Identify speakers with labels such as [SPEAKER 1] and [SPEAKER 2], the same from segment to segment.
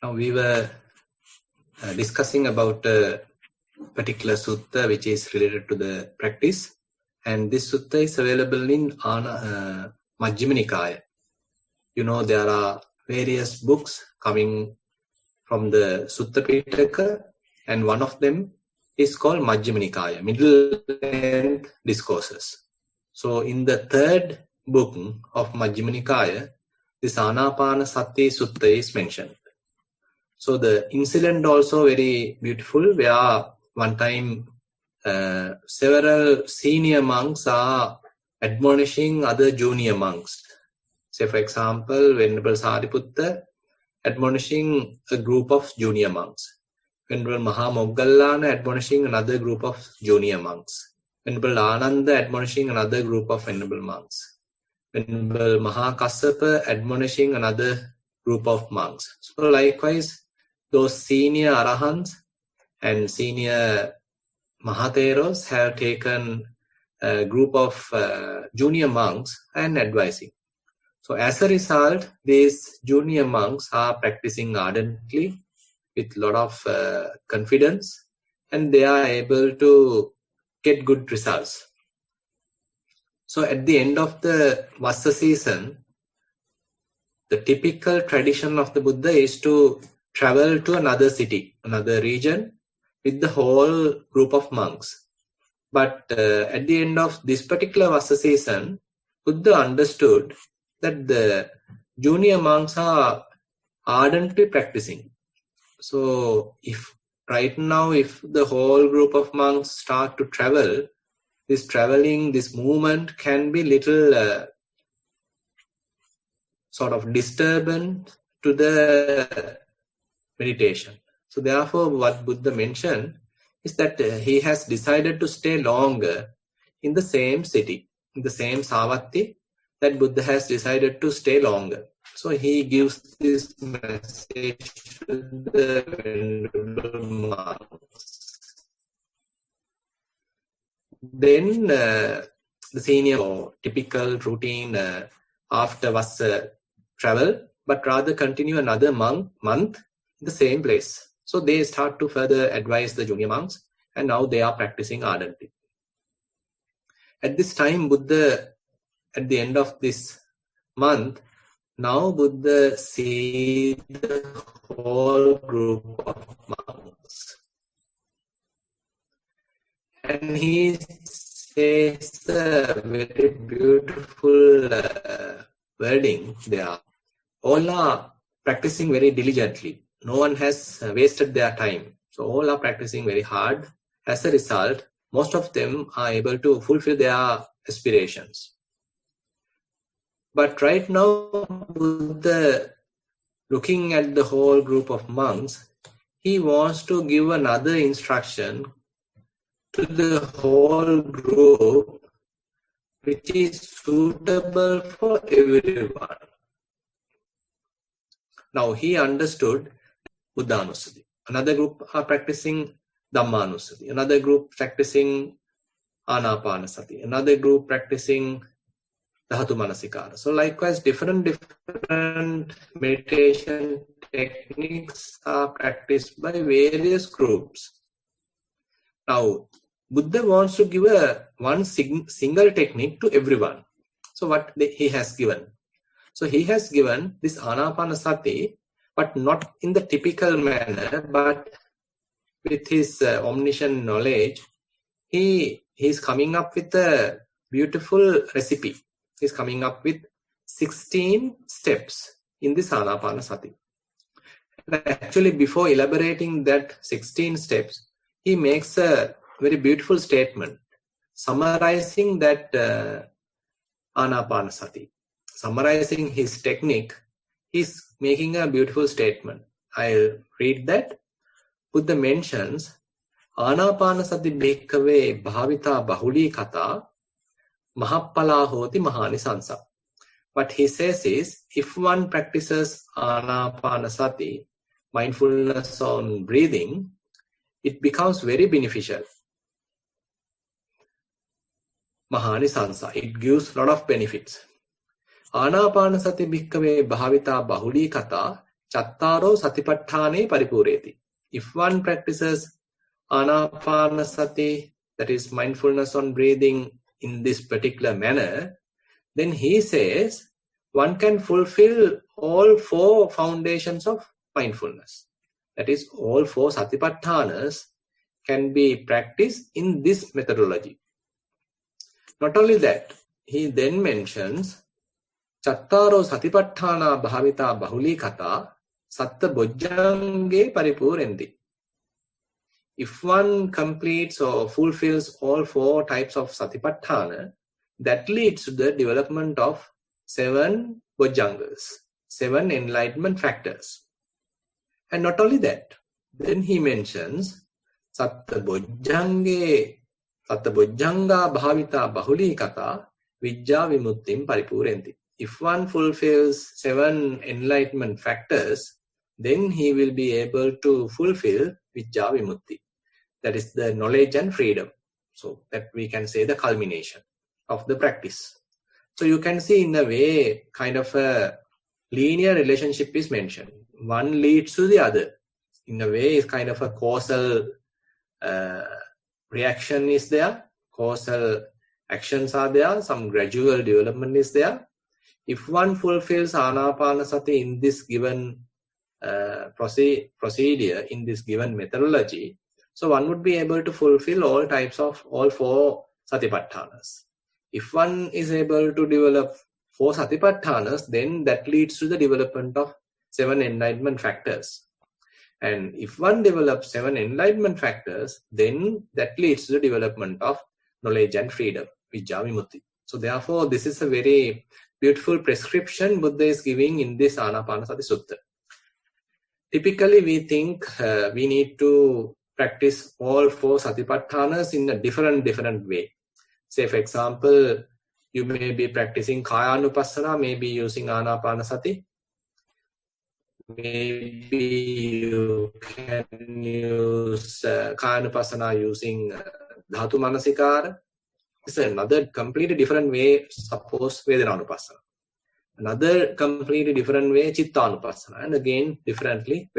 [SPEAKER 1] Now we were discussing about a particular sutta which is related to the practice, and this sutta is available in Majjhima Nikaya. You know, there are various books coming from the Sutta Pitaka, and one of them is called Majjhima Nikaya, Middle-length Discourses. So in the third book of Majjhima Nikaya, this Anapanasati Sutta is mentioned. So the incident also very beautiful, where one time several senior monks are admonishing other junior monks. Say for example, Venerable Sariputta admonishing a group of junior monks. Venerable Mahamoggallana admonishing another group of junior monks. Venerable Ananda admonishing another group of venerable monks. Venerable Mahakassapa admonishing another group of monks. So likewise, those senior arahants and senior Mahatheros have taken a group of junior monks and advising. So as a result, these junior monks are practicing ardently with a lot of confidence, and they are able to get good results. So at the end of the Vassa season, the typical tradition of the Buddha is to travel to another city, another region with the whole group of monks. But at the end of this particular Vassa season, Buddha understood that the junior monks are ardently practicing. So if right now, if the whole group of monks start to travel, this traveling, this movement can be little sort of disturbance to the meditation. So therefore, what Buddha mentioned is that he has decided to stay longer in the same city, in the same Savatthi, that Buddha has decided to stay longer. So he gives this message to the venerable monks. Then the senior or typical routine after Vassa travel, but rather continue another month in the same place. So they start to further advise the junior monks, and now they are practicing ardently. At this time, Buddha, at the end of this month, now Buddha sees the whole group of monks. And he says a very beautiful wording there. All are practicing very diligently. No one has wasted their time. So all are practicing very hard. As a result, most of them are able to fulfill their aspirations. But right now, Buddha, looking at the whole group of monks, he wants to give another instruction to the whole group which is suitable for everyone. Now he understood Buddhanusati. Another group are practicing Dhammanusati. Another group practicing Anapanasati. Another group practicing Dhatu Manasikara. So likewise, different meditation techniques are practiced by various groups. Now, Buddha wants to give one single technique to everyone. So what he has given? So he has given this Anapanasati, but not in the typical manner, but with his omniscient knowledge, he is coming up with a beautiful recipe. He's coming up with 16 steps in this Anapanasati. Actually, before elaborating that 16 steps, he makes a very beautiful statement summarizing that Anapanasati. Summarizing his technique, he's making a beautiful statement. I'll read that. Buddha mentions, Anapanasati bhikkhave bhavita bahuli kata mahappala hoti mahanisansa. What he says is, if one practices Anapanasati, mindfulness on breathing, it becomes very beneficial. Mahanisansa, it gives a lot of benefits. Anapanasati bhikkhave bhavita bahuli kata chattaro satipatthane paripureti. If one practices anapanasati, that is mindfulness on breathing in this particular manner, then he says one can fulfill all 4 foundations of mindfulness. That is, all 4 satipatthanas can be practiced in this methodology. Not only that, he then mentions chattaro satipatthana bhavita bahulikata satta bojjange paripurenti. If one completes or fulfills all 4 types of satipatthana, that leads to the development of 7 bojjangas, 7 enlightenment factors. And not only that, then he mentions satta bojjanga bhavita bahulikata vijja vimuttim paripurenti. If one fulfills 7 enlightenment factors, then he will be able to fulfill vijja vimutti. That is the knowledge and freedom. So that we can say the culmination of the practice. So you can see in a way kind of a linear relationship is mentioned. One leads to the other. In a way, it's kind of a causal reaction is there. Causal actions are there. Some gradual development is there. If one fulfills anapanasati in this given procedure, in this given methodology, so one would be able to fulfill all 4 satipatthanas. If one is able to develop 4 satipatthanas, then that leads to the development of 7 enlightenment factors. And if one develops 7 enlightenment factors, then that leads to the development of knowledge and freedom, vijja vimutti. So therefore, this is a very beautiful prescription Buddha is giving in this Anapanasati Sutta. Typically, we think we need to practice all 4 satipatthanas in a different way. Say, for example, you may be practicing Kayanupassana, maybe using Anapanasati. Maybe you can use Kayanupassana using Dhatu Manasikara. It's another completely different way, suppose Vedananupassana. Another completely different way, Chittanupassana. And again, differently,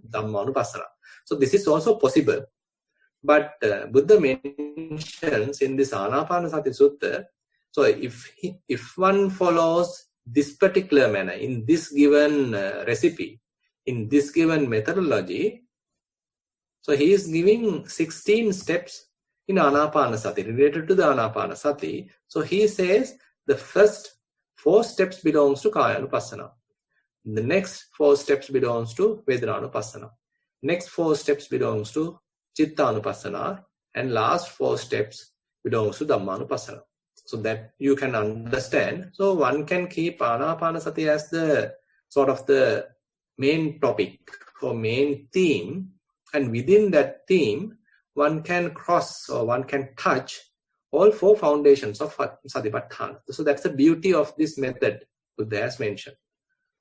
[SPEAKER 1] Dhammanupassana. So this is also possible. But Buddha mentions in this Anapanasati Sutta, so if one follows this particular manner, in this given recipe, in this given methodology, so he is giving 16 steps in Anapanasati, related to the Anapanasati. So he says the first 4 steps belongs to Kayanupassana. The next 4 steps belongs to Vedananupassana. Next 4 steps belongs to Chittanupassana, and last 4 steps belongs to Dhammanupassana. So that you can understand. So one can keep Anapanasati as the sort of the main topic or main theme, and within that theme, one can cross or one can touch all 4 foundations of Satipatthana. So that's the beauty of this method Buddha has mentioned.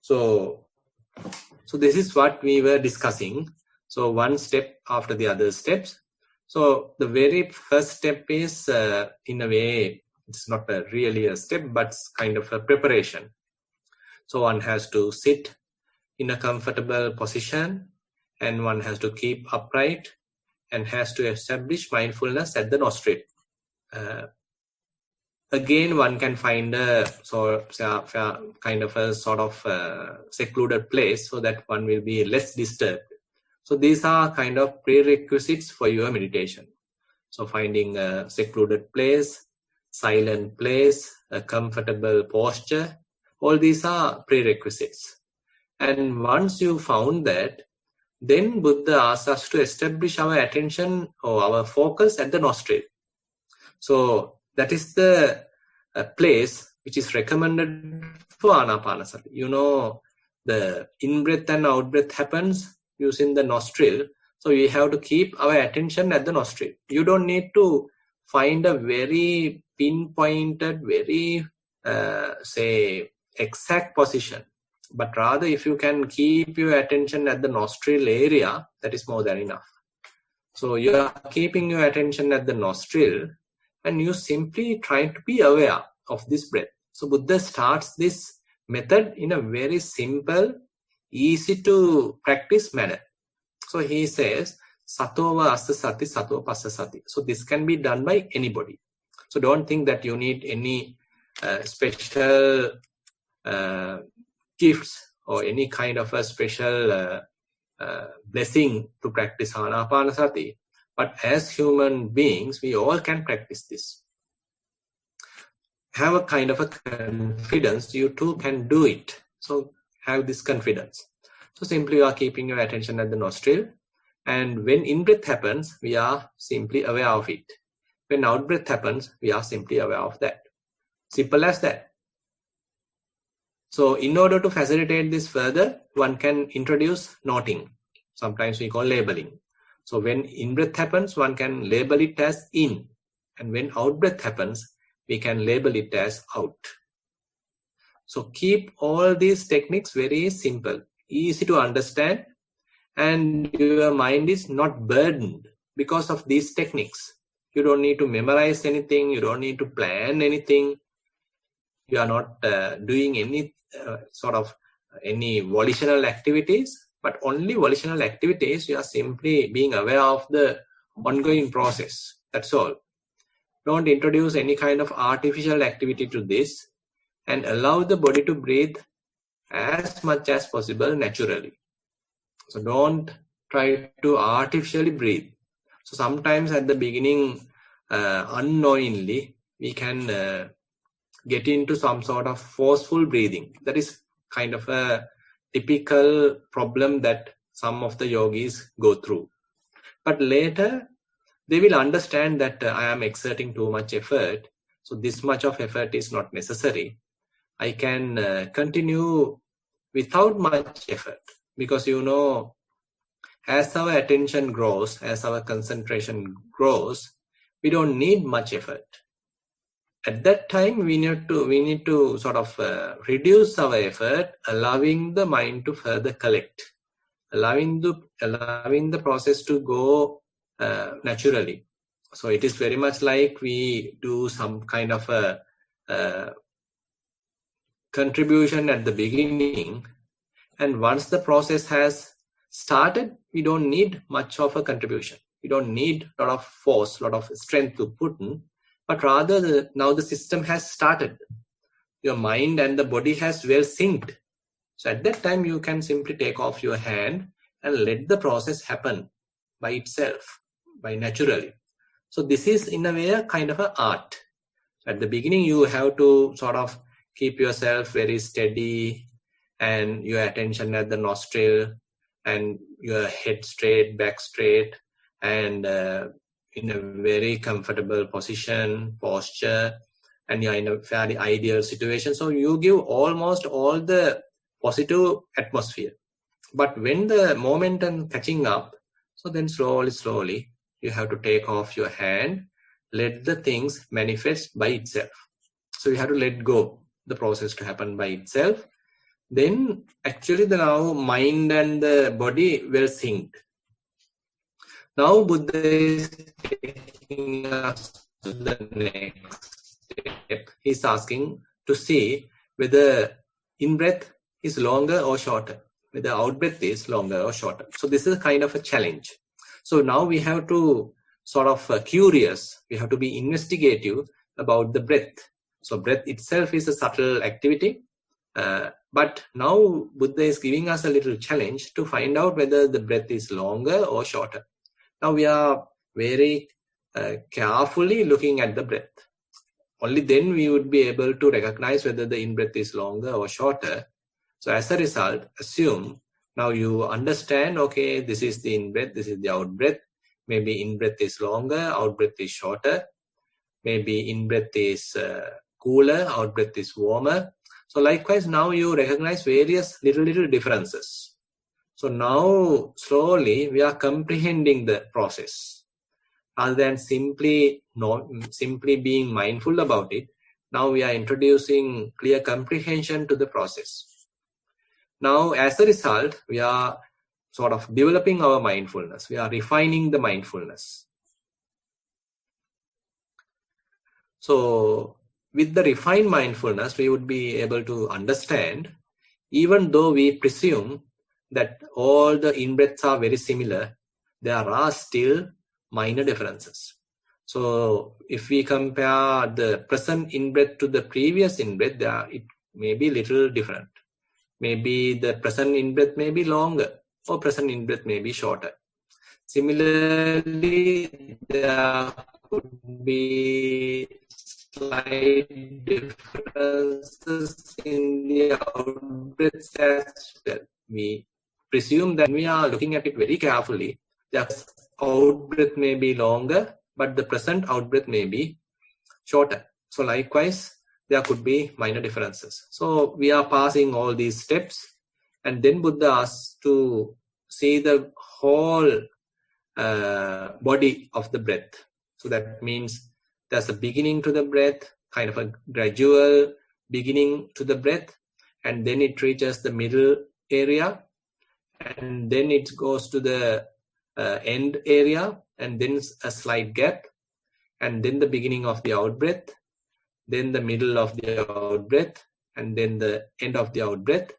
[SPEAKER 1] So this is what we were discussing. So one step after the other steps. So the very first step is in a way, it's not really a step, but kind of a preparation. So one has to sit in a comfortable position, and one has to keep upright and has to establish mindfulness at the nostril. Again, one can find a kind of a sort of secluded place so that one will be less disturbed. So these are kind of prerequisites for your meditation. So finding a secluded place, silent place, a comfortable posture, all these are prerequisites. And once you found that, then Buddha asks us to establish our attention or our focus at the nostril. So that is the place which is recommended for Anapanasati. You know, the in-breath and out-breath happens using the nostril. So we have to keep our attention at the nostril. You don't need to find a very pinpointed, very, exact position. But rather, if you can keep your attention at the nostril area, that is more than enough. So you are keeping your attention at the nostril, and you simply try to be aware of this breath. So Buddha starts this method in a very simple easy to practice manner. So he says, Satova assa sati, sato passa sati. So this can be done by anybody. So don't think that you need any special gifts or any kind of a special blessing to practice Anapanasati. But as human beings, we all can practice this. Have a kind of a confidence, you too can do it. So have this confidence. So simply you are keeping your attention at the nostril, and when in-breath happens, we are simply aware of it. When out-breath happens, we are simply aware of that. Simple as that. So in order to facilitate this further, one can introduce noting. Sometimes we call labeling. So when in-breath happens, one can label it as in. And when out-breath happens, we can label it as out. So keep all these techniques very simple, easy to understand, and your mind is not burdened because of these techniques. You don't need to memorize anything. You don't need to plan anything. You are not doing any any volitional activities, but only volitional activities. You are simply being aware of the ongoing process. That's all. Don't introduce any kind of artificial activity to this, and allow the body to breathe as much as possible naturally. So don't try to artificially breathe. So sometimes at the beginning, unknowingly, we can get into some sort of forceful breathing. That is kind of a typical problem that some of the yogis go through. But later, they will understand that I am exerting too much effort. So this much of effort is not necessary. I can continue without much effort. Because as our attention grows, as our concentration grows, we don't need much effort. At that time, we need to sort of reduce our effort, allowing the mind to further collect, allowing the process to go naturally. So it is very much like we do some kind of a contribution at the beginning, and once the process has started, we don't need much of a contribution. We don't need a lot of force, a lot of strength to put in, but rather now the system has started. Your mind and the body has well synced. So at that time, you can simply take off your hand and let the process happen by itself, by naturally. So this is in a way a kind of an art. At the beginning, you have to sort of keep yourself very steady and your attention at the nostril and your head straight, back straight, and in a very comfortable position, posture, and you're in a fairly ideal situation. So you give almost all the positive atmosphere. But when the momentum catching up, so then slowly, you have to take off your hand, let the things manifest by itself. So you have to let go the process to happen by itself. Then actually the now mind and the body were synced. Now Buddha is taking us to the next step. He's asking to see whether in-breath is longer or shorter, whether out-breath is longer or shorter. So this is kind of a challenge. So now we have to sort of curious, we have to be investigative about the breath. So breath itself is a subtle activity. But now Buddha is giving us a little challenge to find out whether the breath is longer or shorter. Now we are very carefully looking at the breath. Only then we would be able to recognize whether the in-breath is longer or shorter. So as a result, assume now you understand, okay, this is the in-breath, this is the out-breath. Maybe in-breath is longer, out-breath is shorter. Maybe in-breath is cooler, out-breath is warmer. So likewise, now you recognize various little differences. So now slowly we are comprehending the process. Rather than simply being mindful about it, now we are introducing clear comprehension to the process. Now as a result, we are sort of developing our mindfulness. We are refining the mindfulness. So with the refined mindfulness, we would be able to understand, even though we presume that all the in-breaths are very similar, there are still minor differences. So if we compare the present in-breath to the previous in-breath, it may be little different. Maybe the present in-breath may be longer, or present in-breath may be shorter. Similarly, there could be slight differences in the out-breaths as well. We presume that when we are looking at it very carefully, the out-breath may be longer, but the present out-breath may be shorter. So likewise, there could be minor differences. So we are passing all these steps, and then Buddha asks to see the whole body of the breath. So that means there's a beginning to the breath, kind of a gradual beginning to the breath, and then it reaches the middle area, and then it goes to the end area, and then a slight gap, and then the beginning of the out breath, then the middle of the out breath, and then the end of the out breath,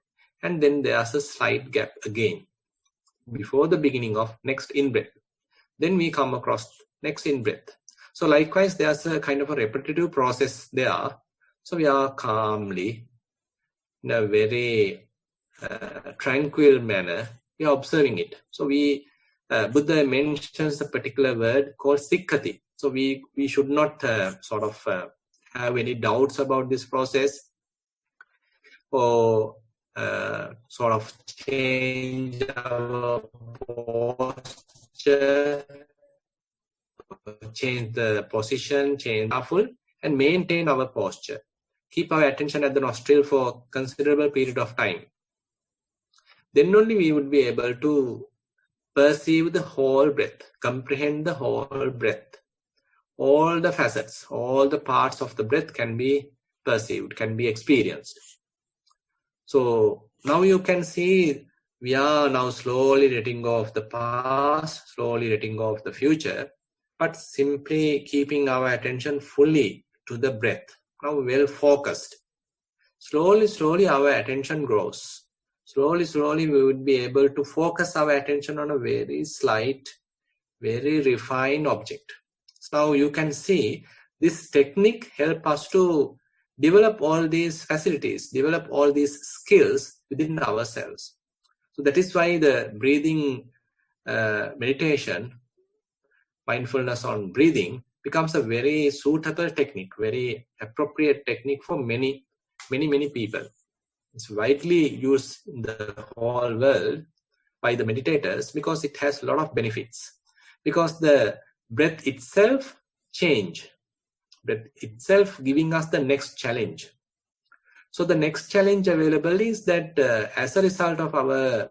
[SPEAKER 1] and then there's a slight gap again before the beginning of next in breath. Then we come across next in breath. So likewise, there's a kind of a repetitive process there. So we are calmly, in a very tranquil manner, we are observing it. So Buddha mentions a particular word called sikkati. So we should not have any doubts about this process, or sort of change our posture, change the position, change careful, and maintain our posture. Keep our attention at the nostril for a considerable period of time. Then only we would be able to perceive the whole breath, comprehend the whole breath. All the facets, all the parts of the breath can be perceived, can be experienced. So now you can see we are now slowly letting go of the past, slowly letting go of the future, but simply keeping our attention fully to the breath. Now well focused. Slowly our attention grows. Slowly we would be able to focus our attention on a very slight, very refined object. So now you can see this technique helps us to develop all these facilities, develop all these skills within ourselves. So that is why the breathing meditation, mindfulness on breathing, becomes a very suitable technique, very appropriate technique for many people. It's widely used in the whole world by the meditators because it has a lot of benefits. Because the breath itself change. Breath itself giving us the next challenge. So the next challenge available is that as a result of our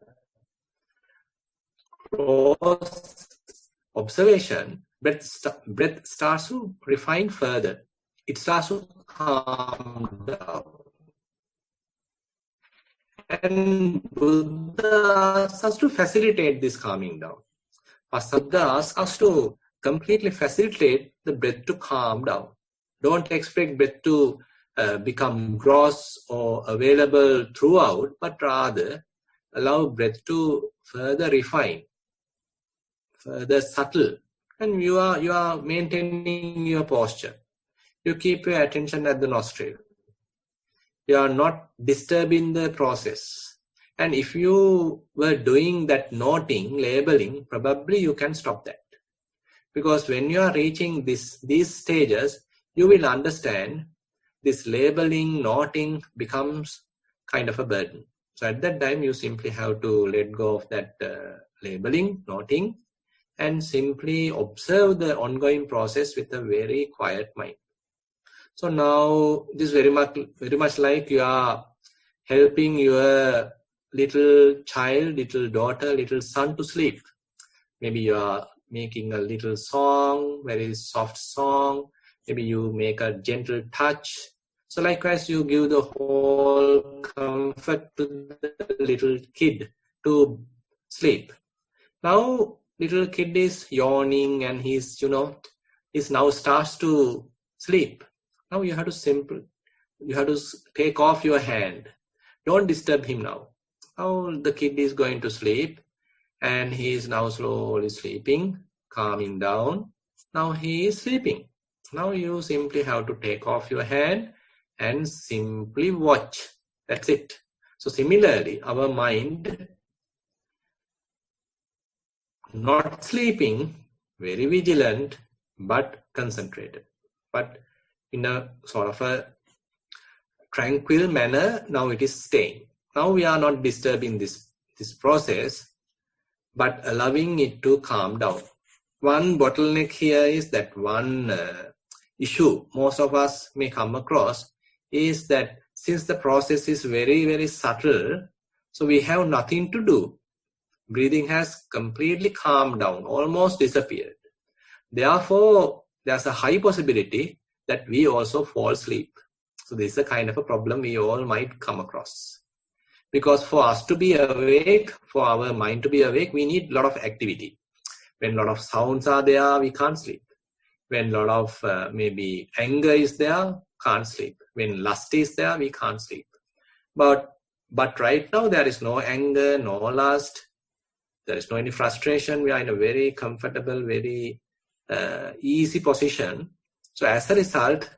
[SPEAKER 1] close observation, breath starts to refine further. It starts to calm down. And Buddha asks us to facilitate this calming down. Buddha asks us to completely facilitate the breath to calm down. Don't expect breath to become gross or available throughout, but rather allow breath to further refine, further subtle. And you are maintaining your posture. You keep your attention at the nostril. You are not disturbing the process. And if you were doing that noting, labeling, probably you can stop that. Because when you are reaching these stages, you will understand this labeling, noting becomes kind of a burden. So at that time, you simply have to let go of that labeling, noting, and simply observe the ongoing process with a very quiet mind. So now this is very much like you are helping your little child, little daughter, little son to sleep. Maybe you are making a little song, very soft song. Maybe you make a gentle touch. So likewise, you give the whole comfort to the little kid to sleep. Now, little kid is yawning and he's now starts to sleep. Now you have to take off your hand. Don't disturb him now. Now the kid is going to sleep, and he is now slowly sleeping, calming down. Now he is sleeping. Now you simply have to take off your hand and simply watch. That's it. So similarly, our mind, not sleeping, very vigilant, but concentrated. But in a sort of a tranquil manner, now it is staying. Now we are not disturbing this process, but allowing it to calm down. One bottleneck here is that one issue most of us may come across is that since the process is very, very subtle, so we have nothing to do. Breathing has completely calmed down, almost disappeared. Therefore, there's a high possibility that we also fall asleep. So this is a kind of a problem we all might come across. Because for us to be awake, for our mind to be awake, we need a lot of activity. When a lot of sounds are there, we can't sleep. When a lot of maybe anger is there, can't sleep. When lust is there, we can't sleep. But right now, there is no anger, no lust. There is no any frustration. We are in a very comfortable, very easy position. So as a result,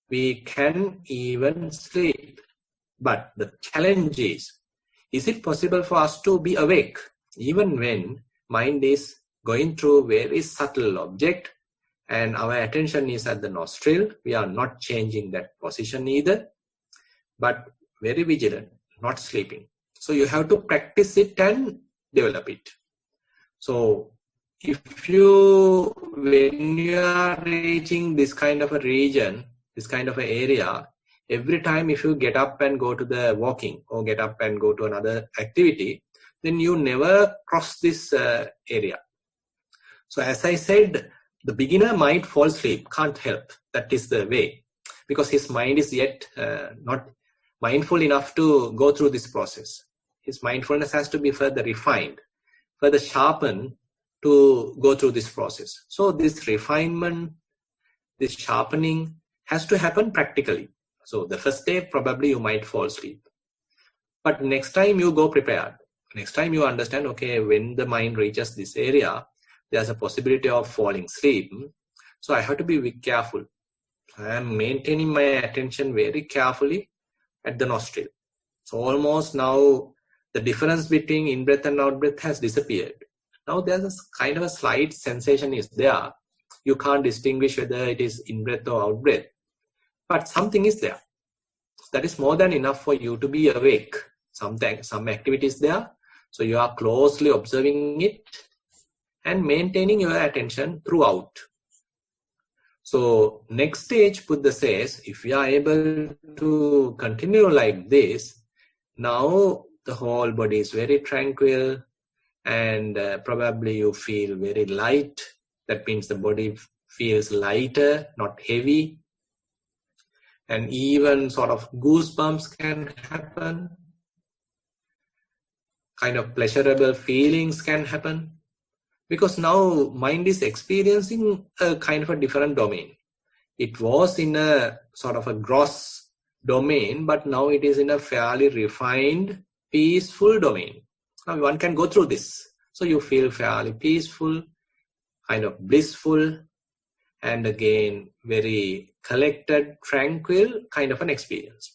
[SPEAKER 1] we can even sleep. But the challenge is it possible for us to be awake even when mind is going through very subtle object and our attention is at the nostril? We are not changing that position either, but very vigilant, not sleeping. So you have to practice it and develop it. So when you are reaching this kind of a region, this kind of an area, every time if you get up and go to the walking or get up and go to another activity, then you never cross this area. So as I said, the beginner might fall asleep, can't help. That is the way, because his mind is yet not mindful enough to go through this process. His mindfulness has to be further refined, further sharpened to go through this process. So this refinement, this sharpening has to happen practically. So the first day, probably you might fall asleep. But next time you go prepared. Next time you understand, okay, when the mind reaches this area, there's a possibility of falling asleep. So I have to be very careful. I am maintaining my attention very carefully at the nostril. So almost now the difference between in-breath and out-breath has disappeared. Now there's a kind of a slight sensation is there. You can't distinguish whether it is in-breath or out-breath. But something is there. That is more than enough for you to be awake. Some activity is there. So you are closely observing it and maintaining your attention throughout. So next stage, Buddha says, if you are able to continue like this, now the whole body is very tranquil and probably you feel very light. That means the body feels lighter, not heavy. And even sort of goosebumps can happen. Kind of pleasurable feelings can happen. Because now mind is experiencing a kind of a different domain. It was in a sort of a gross domain, but now it is in a fairly refined, peaceful domain. Now one can go through this. So you feel fairly peaceful, kind of blissful, and again, very collected, tranquil kind of an experience.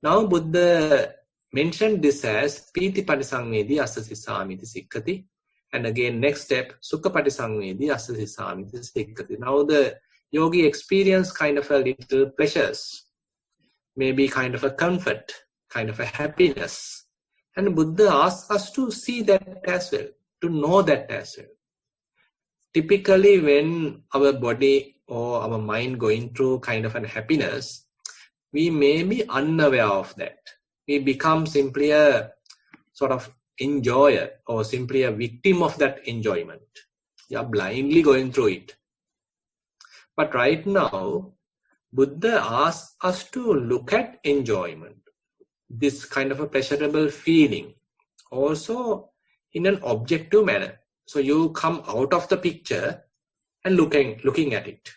[SPEAKER 1] Now Buddha mentioned this as Piti Patisangvedi Asasisamiti Sikkati. And again, next step, Sukha Patisangvedi Asasisamiti Sikkati. Now the yogi experience kind of a little pleasures, maybe kind of a comfort, kind of a happiness. And Buddha asks us to see that as well, to know that as well. Typically, when our body or our mind going through kind of an happiness, we may be unaware of that. We become simply a sort of enjoyer or simply a victim of that enjoyment. We are blindly going through it. But right now, Buddha asks us to look at enjoyment, this kind of a pleasurable feeling, also in an objective manner. So you come out of the picture and looking at it.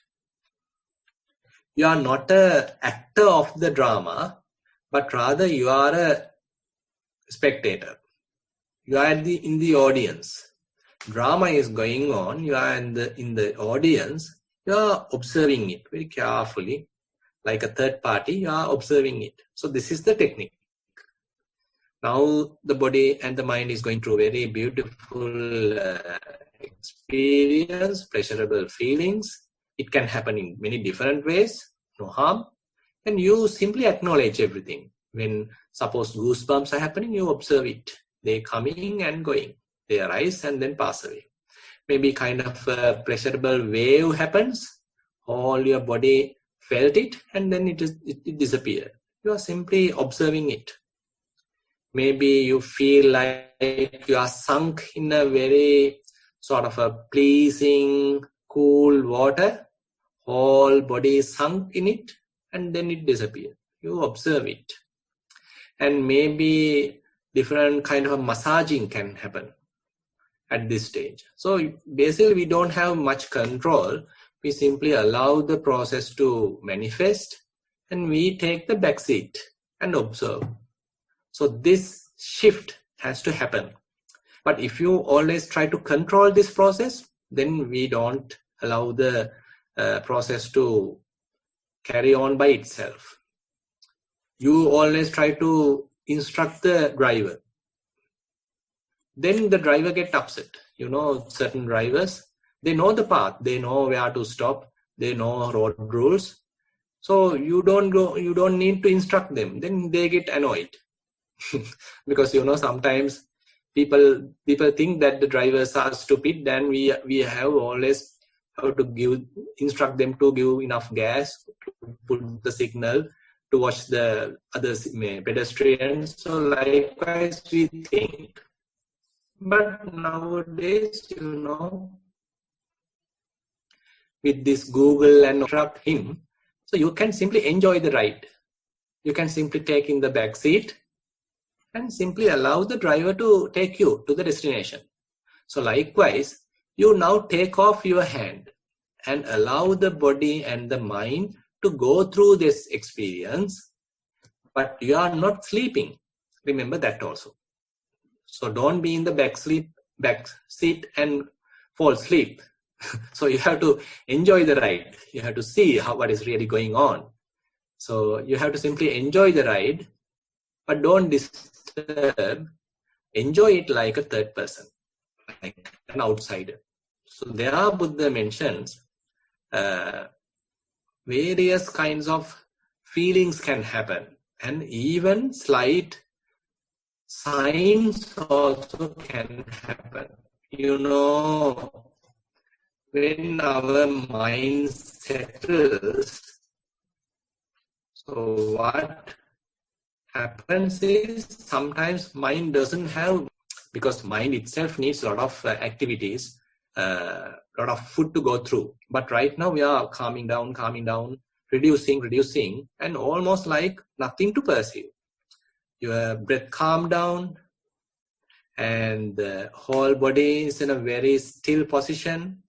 [SPEAKER 1] You are not an actor of the drama, but rather you are a spectator. You are in the audience. Drama is going on. You are in the audience. You are observing it very carefully, like a third party. You are observing it. So this is the technique. Now the body and the mind is going through very beautiful experience, pleasurable feelings. It can happen in many different ways, no harm. And you simply acknowledge everything. When suppose goosebumps are happening, you observe it. They coming and going. They arise and then pass away. Maybe kind of a pleasurable wave happens. All your body felt it and then it disappeared. You are simply observing it. Maybe you feel like you are sunk in a very sort of a pleasing, cool water. Whole body is sunk in it and then it disappears. You observe it. And maybe different kind of massaging can happen at this stage. So basically we don't have much control. We simply allow the process to manifest and we take the back seat and observe. So this shift has to happen. But if you always try to control this process, then we don't allow the process to carry on by itself. You always try to instruct the driver. Then the driver gets upset. You know, certain drivers, they know the path. They know where to stop. They know road rules. So you don't need to instruct them. Then they get annoyed. Because you know sometimes people think that the drivers are stupid, then we have always have to instruct them to give enough gas, to put the signal, to watch the other pedestrians. So likewise we think. But nowadays, you know, with this Google and instruct him, so you can simply enjoy the ride. You can simply take in the back seat and simply allow the driver to take you to the destination. So likewise, you now take off your hand and allow the body and the mind to go through this experience, but you are not sleeping. Remember that also. So don't be in the back seat and fall asleep. So you have to enjoy the ride. You have to see what is really going on. So you have to simply enjoy the ride, but don't disturb. Enjoy it like a third person, like an outsider. So there Buddha mentions various kinds of feelings can happen, and even slight signs also can happen. You know, when our mind settles, so what happens is sometimes mind doesn't have, because mind itself needs a lot of activities, a lot of food to go through. But right now we are calming down, reducing, and almost like nothing to perceive. Your breath calm down and the whole body is in a very still position.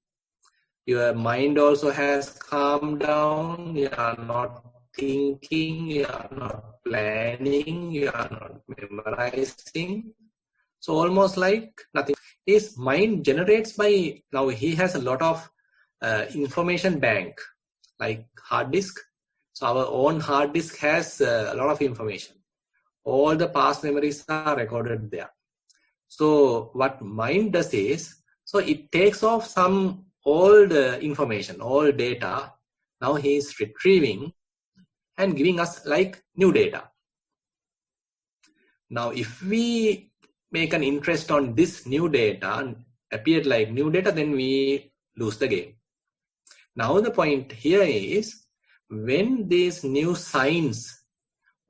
[SPEAKER 1] Your mind also has calmed down. You are not thinking, you are not planning, you are not memorizing. So almost like nothing. His mind generates by, now he has a lot of information bank, like hard disk. So our own hard disk has a lot of information. All the past memories are recorded there. So what mind does is, so it takes off some old information, old data. Now he is retrieving and giving us like new data. Now if we make an interest on this new data and appear like new data, then we lose the game. Now the point here is, when these new signs,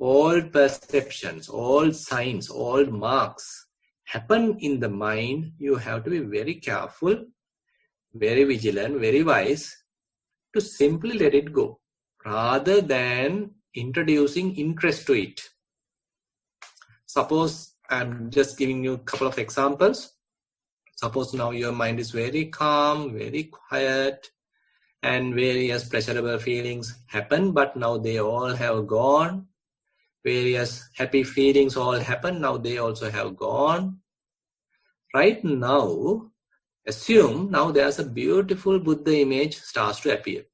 [SPEAKER 1] old perceptions, old signs, old marks happen in the mind, you have to be very careful, very vigilant, very wise to simply let it go, rather than introducing interest to it. Suppose I'm just giving you a couple of examples. Suppose now your mind is very calm, very quiet, and various pleasurable feelings happen, but now they all have gone. various happy feelings all happen. Now they also have gone. Right now, assume now there's a beautiful Buddha image starts to appear.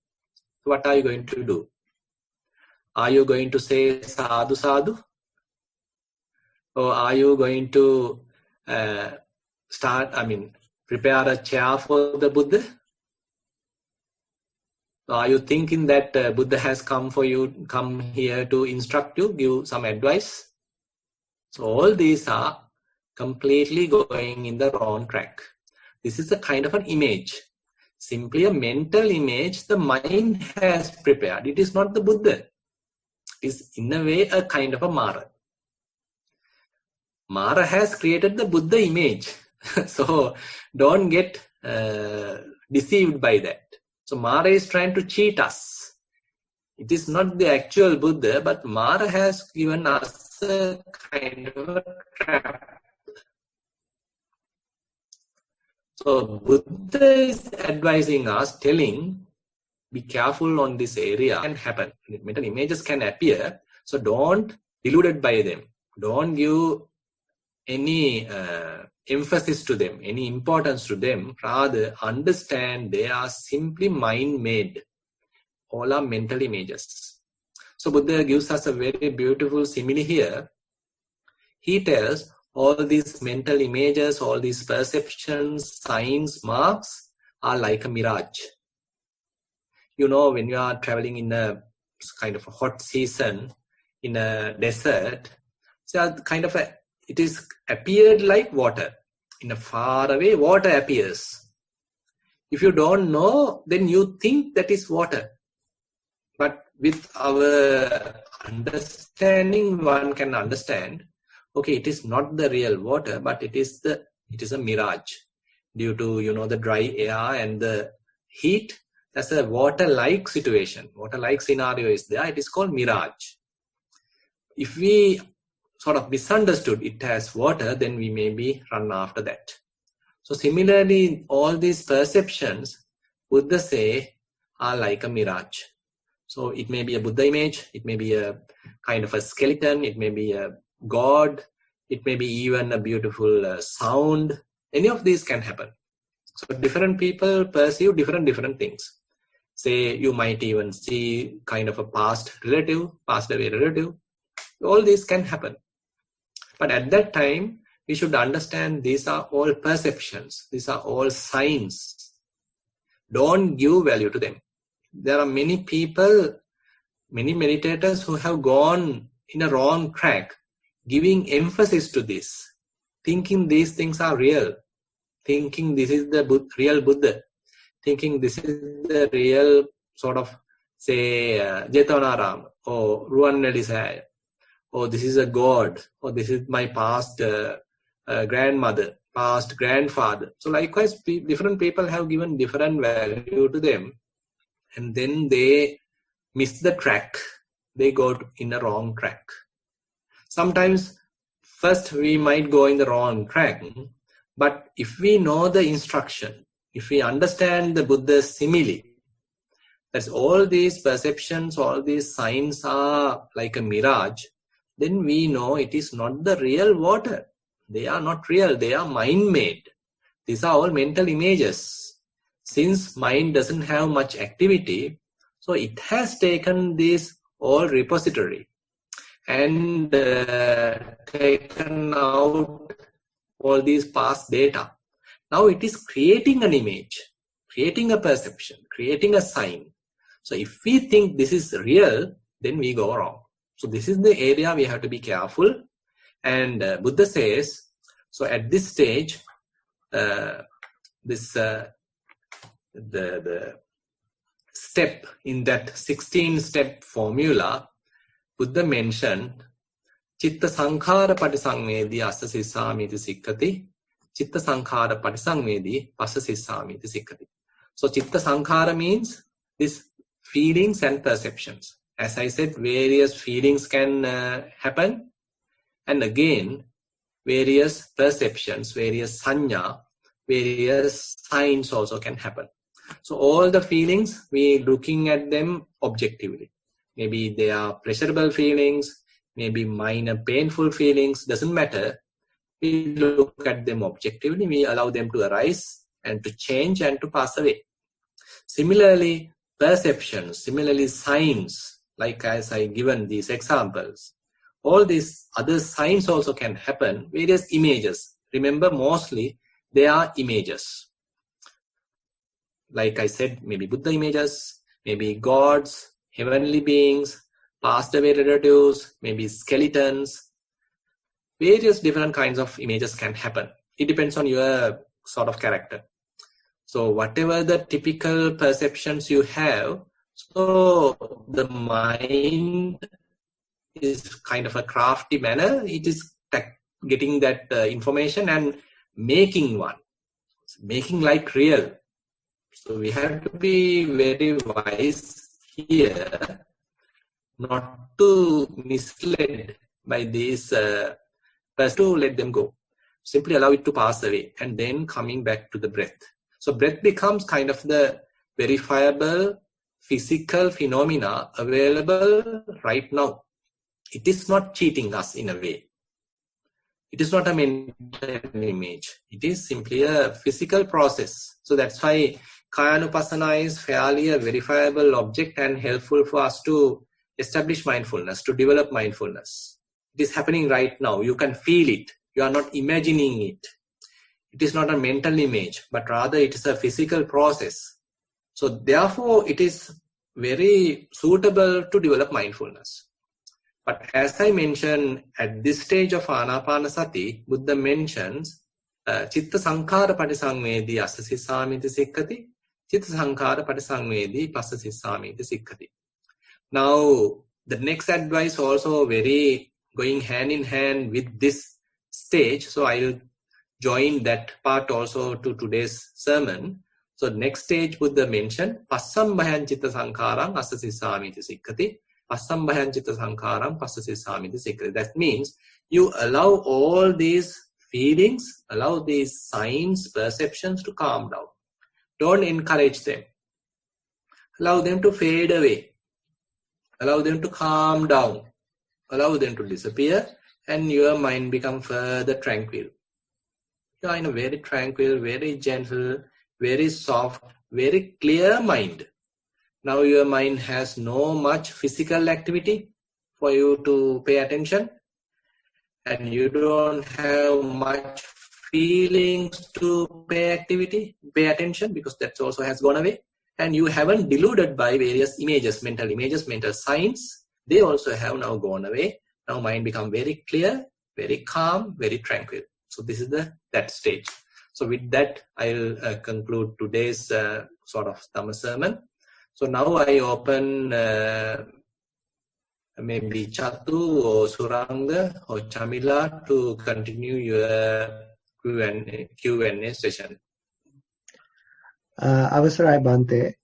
[SPEAKER 1] What are you going to do? Are you going to say sadhu sadhu? Or are you going to prepare a chair for the Buddha? Or are you thinking that Buddha has come here to instruct you, give some advice? So all these are completely going in the wrong track. This is a kind of an image. Simply a mental image the mind has prepared. It is not the Buddha. It is in a way a kind of a Mara. Mara has created the Buddha image. So don't get deceived by that. So Mara is trying to cheat us. It is not the actual Buddha, but Mara has given us a kind of a trap. So Buddha is advising us, telling, be careful on this area. Can happen. Mental images can appear. So don't deluded by them. Don't give any emphasis to them, any importance to them. Rather, understand they are simply mind-made. All are mental images. So Buddha gives us a very beautiful simile here. He tells all these mental images, all these perceptions, signs, marks are like a mirage. You know, when you are traveling in a kind of a hot season in a desert, so kind of it is appeared like water. In a far away, water appears. If you don't know, then you think that is water. But with our understanding, one can understand, okay, it is not the real water, but it is a mirage. Due to, the dry air and the heat, that's a water-like situation. Water-like scenario is there. It is called mirage. If we sort of misunderstood it as water, then we maybe run after that. So similarly, all these perceptions, Buddha say, are like a mirage. So it may be a Buddha image, it may be a kind of a skeleton, it may be a god, it may be even a beautiful sound. Any of these can happen. So different people perceive different things. Say you might even see kind of a passed away relative. All these can happen. But at that time, we should understand these are all perceptions. These are all signs. Don't give value to them. There are many people, many meditators who have gone in a wrong track, giving emphasis to this, thinking these things are real, thinking this is the real Buddha, thinking this is the real sort of, say, Jetavanaram or Ruwanvelisaya. Oh, this is a god, or this is my past grandmother, past grandfather. So likewise, different people have given different value to them, and then they miss the track. They go in a wrong track. Sometimes, first we might go in the wrong track, but if we know the instruction, if we understand the Buddha's simile, that's all these perceptions, all these signs are like a mirage, then we know it is not the real water. They are not real. They are mind-made. These are all mental images. Since mind doesn't have much activity, so it has taken this all repository and taken out all these past data. Now it is creating an image, creating a perception, creating a sign. So if we think this is real, then we go wrong. So this is the area we have to be careful. And Buddha says, so at this stage, the step in that 16-step formula, Buddha mentioned, Chitta Sankhara Patisangvedi Asa Sissamiti Sikkati, Chitta Sankhara Patisangvedi Asa Sissamiti Sikkati. So Chitta Sankhara means these feelings and perceptions. As I said, various feelings can happen, and again, various perceptions, various sanya, various signs also can happen. So all the feelings, we looking at them objectively. Maybe they are pleasurable feelings, maybe minor painful feelings, doesn't matter. We look at them objectively, we allow them to arise and to change and to pass away. Similarly, perceptions, similarly signs, like as I given these examples, all these other signs also can happen, various images. Remember, mostly they are images. Like I said, maybe Buddha images, maybe gods, heavenly beings, passed away relatives, maybe skeletons. Various different kinds of images can happen. It depends on your sort of character. So whatever the typical perceptions you have, so the mind is kind of a crafty manner. It is getting that information and making one, making like real. So we have to be very wise here, not to mislead by these to let them go. Simply allow it to pass away and then coming back to the breath. So breath becomes kind of the verifiable physical phenomena available right now. It is not cheating us in a way. It is not a mental image. It is simply a physical process. So that's why Kayanupassana is fairly a verifiable object and helpful for us to establish mindfulness, to develop mindfulness. It is happening right now. You can feel it. You are not imagining it. It is not a mental image, but rather it is a physical process. So therefore, it is very suitable to develop mindfulness. But as I mentioned, at this stage of Anapanasati, Buddha mentions Chitta Sankhara Patisangvedi Asasisamiti Sikkati, Chitta Sankhara Patisangvedi Pasasisamiti Sikkati. Now, the next advice also very going hand in hand with this stage. So I will join that part also to today's sermon. So next stage Buddha mentioned Passambhayan Chitta Sankharam Asasisamiti Sikkati. Passambhayan Chitta Sankharam Pasasisamiti Sikkati. That means you allow all these feelings, allow these signs, perceptions to calm down. Don't encourage them. Allow them to fade away. Allow them to calm down. Allow them to disappear and your mind become further tranquil. You are in a very tranquil, very gentle, very soft, very clear mind. Now your mind has no much physical activity for you to pay attention. And you don't have much feelings to pay attention, because that also has gone away. And you haven't deluded by various images, mental signs. They also have now gone away. Now mind become very clear, very calm, very tranquil. So this is that stage. So with that, I'll conclude today's sort of Dhamma sermon. So now I open maybe Chatu or Suranga or Chamila to continue your Q&A session.
[SPEAKER 2] Avasarai Bante,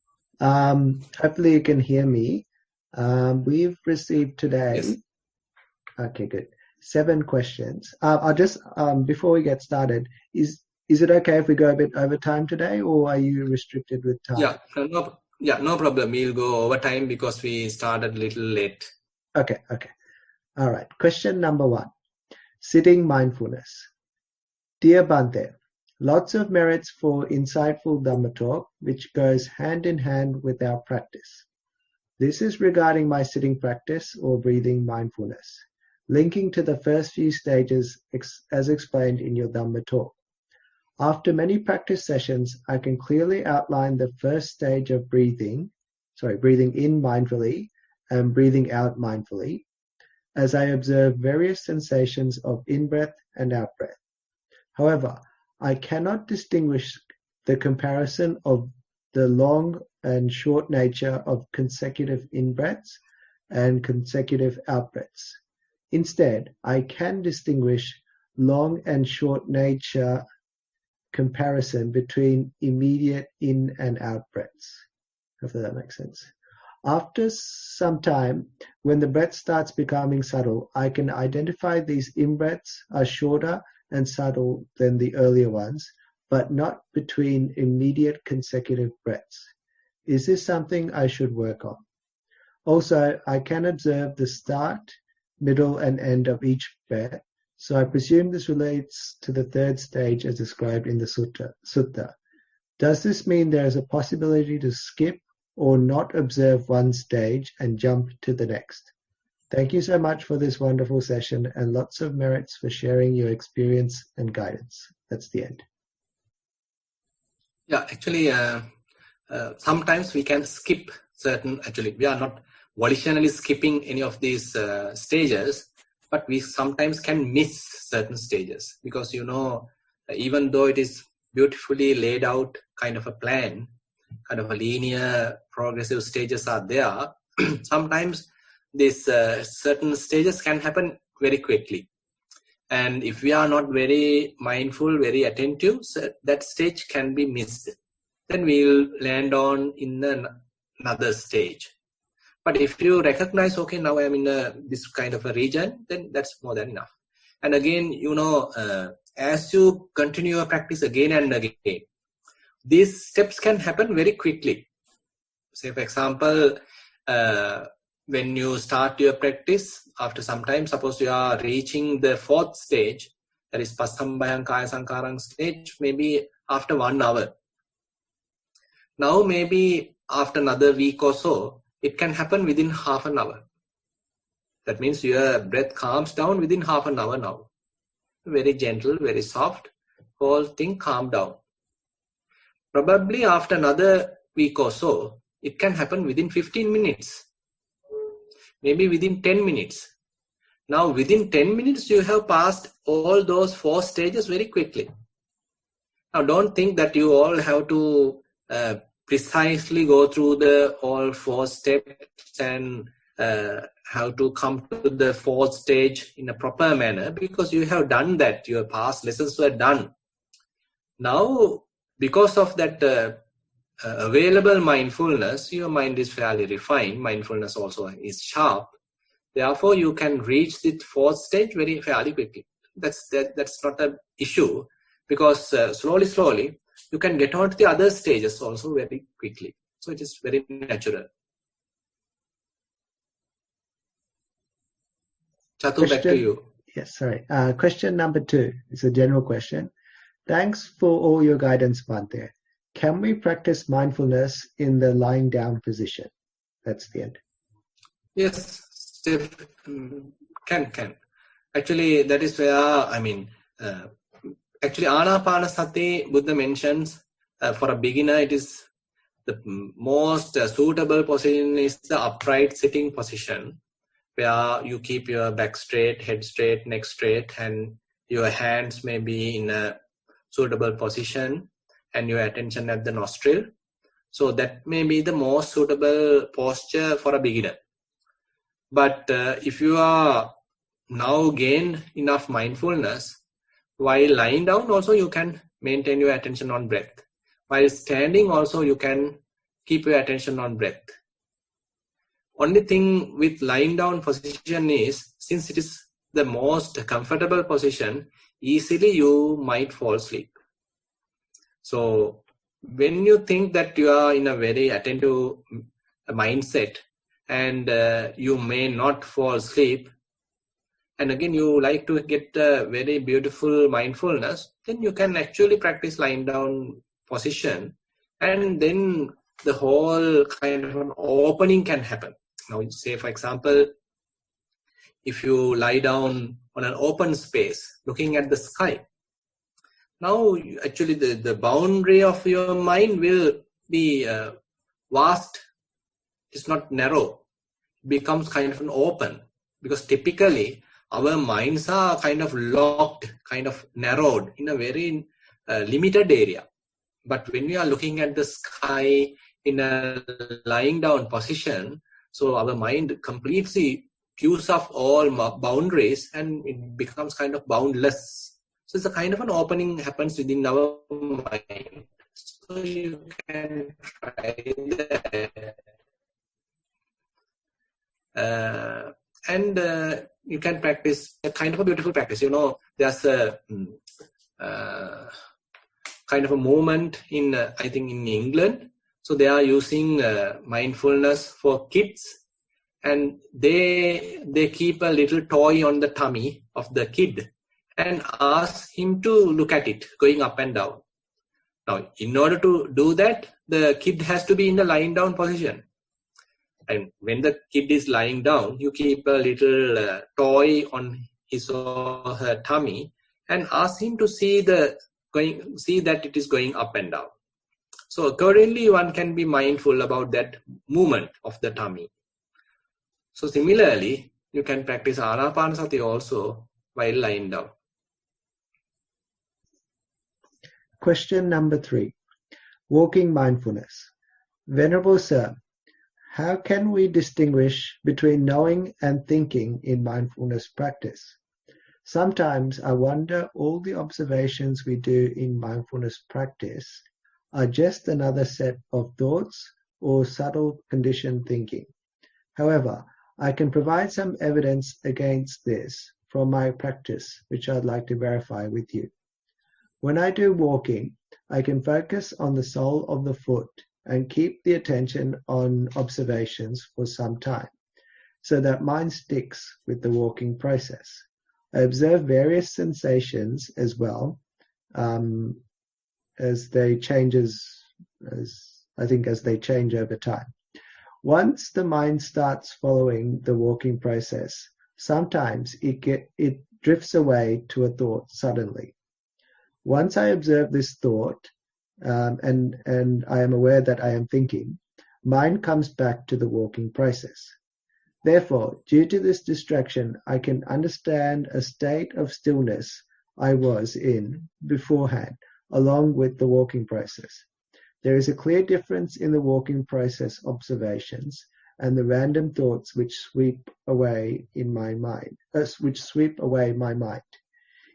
[SPEAKER 2] hopefully you can hear me. We've received today,
[SPEAKER 1] yes.
[SPEAKER 2] Okay, good, 7 questions. I'll just, before we get started, is it okay if we go a bit over time today, or are you restricted with time?
[SPEAKER 1] No problem. We'll go over time because we started a little late.
[SPEAKER 2] Okay. All right. Question number 1. Sitting mindfulness. Dear Bante, lots of merits for insightful Dhamma talk, which goes hand in hand with our practice. This is regarding my sitting practice or breathing mindfulness, linking to the first few stages as explained in your Dhamma talk. After many practice sessions, I can clearly outline the first stage of breathing in mindfully and breathing out mindfully, as I observe various sensations of in-breath and out-breath. However, I cannot distinguish the comparison of the long and short nature of consecutive in-breaths and consecutive out-breaths. Instead, I can distinguish long and short nature comparison between immediate in and out breaths. Hopefully that makes sense. After some time, when the breath starts becoming subtle, I can identify these in-breaths are shorter and subtle than the earlier ones, but not between immediate consecutive breaths. Is this something I should work on? Also, I can observe the start middle, and end of each breath. So I presume this relates to the third stage as described in the sutta. Does this mean there is a possibility to skip or not observe one stage and jump to the next? Thank you so much for this wonderful session and lots of merits for sharing your experience and guidance. That's the end.
[SPEAKER 1] Yeah, actually, sometimes we can skip certain, actually, we are not volitionally skipping any of these stages, but we sometimes can miss certain stages because, even though it is beautifully laid out kind of a plan, kind of a linear progressive stages are there, sometimes these certain stages can happen very quickly. And if we are not very mindful, very attentive, so that stage can be missed. Then we will land on in another stage. But if you recognize, okay, now I'm in this kind of a region, then that's more than enough. And again, as you continue your practice again and again, these steps can happen very quickly. Say, for example, when you start your practice, after some time, suppose you are reaching the fourth stage, that is Passambayang Kaya Sankarang stage, maybe after 1 hour. Now, maybe after another week or so, it can happen within half an hour. That means your breath calms down within half an hour now. Very gentle, very soft, whole thing calm down. Probably after another week or so, it can happen within 15 minutes. Maybe within 10 minutes. Now, within 10 minutes, you have passed all those 4 stages very quickly. Now, don't think that you all have to precisely go through the all 4 steps and have to come to the 4th stage in a proper manner, because you have done that. Your past lessons were done. Now, because of that available mindfulness, your mind is fairly refined. Mindfulness also is sharp. Therefore, you can reach the 4th stage very fairly quickly. That's not an issue, because slowly, you can get on to the other stages also very quickly. So it is very natural. Chatu, back to you.
[SPEAKER 2] Yes, sorry. Question number 2 is a general question. Thanks for all your guidance, Bhante. Can we practice mindfulness in the lying down position? That's the end.
[SPEAKER 1] Yes, can. Actually, that is where, actually Anapanasati, Buddha mentions, for a beginner, it is the most suitable position is the upright sitting position, where you keep your back straight, head straight, neck straight, and your hands may be in a suitable position, and your attention at the nostril. So that may be the most suitable posture for a beginner. But if you are now gained enough mindfulness, while lying down also you can maintain your attention on breath. While standing also you can keep your attention on breath. Only thing with lying down position is, since it is the most comfortable position, easily you might fall asleep. So when you think that you are in a very attentive mindset and you may not fall asleep, and again you like to get a very beautiful mindfulness, then you can actually practice lying down position, and then the whole kind of an opening can happen. Now, say for example, if you lie down on an open space looking at the sky, now actually the boundary of your mind will be vast. It's not narrow. It becomes kind of an open, because typically our minds are kind of locked, kind of narrowed in a very limited area. But when we are looking at the sky in a lying down position, so our mind completely cues off all boundaries and it becomes kind of boundless. So it's a kind of an opening happens within our mind. So you can try that. And you can practice a kind of a beautiful practice. There's a kind of a movement in, I think in England. So they are using mindfulness for kids. and they keep a little toy on the tummy of the kid and ask him to look at it going up and down. Now, in order to do that, the kid has to be in the lying down position. And when the kid is lying down, you keep a little toy on his or her tummy and ask him to see that it is going up and down. So accordingly, one can be mindful about that movement of the tummy. So similarly, you can practice Anapanasati also while lying down.
[SPEAKER 2] Question number 3. Walking mindfulness. Venerable Sir, how can we distinguish between knowing and thinking in mindfulness practice? Sometimes I wonder all the observations we do in mindfulness practice are just another set of thoughts or subtle conditioned thinking. However, I can provide some evidence against this from my practice, which I'd like to verify with you. When I do walking, I can focus on the sole of the foot and keep the attention on observations for some time, so that mind sticks with the walking process. I observe various sensations as well, as they change over time. Once the mind starts following the walking process, sometimes it drifts away to a thought suddenly. Once I observe this thought, and I am aware that I am thinking, mind comes back to the walking process. Therefore, due to this distraction, I can understand a state of stillness I was in beforehand, along with the walking process. There is a clear difference in the walking process observations and the random thoughts which sweep away my mind.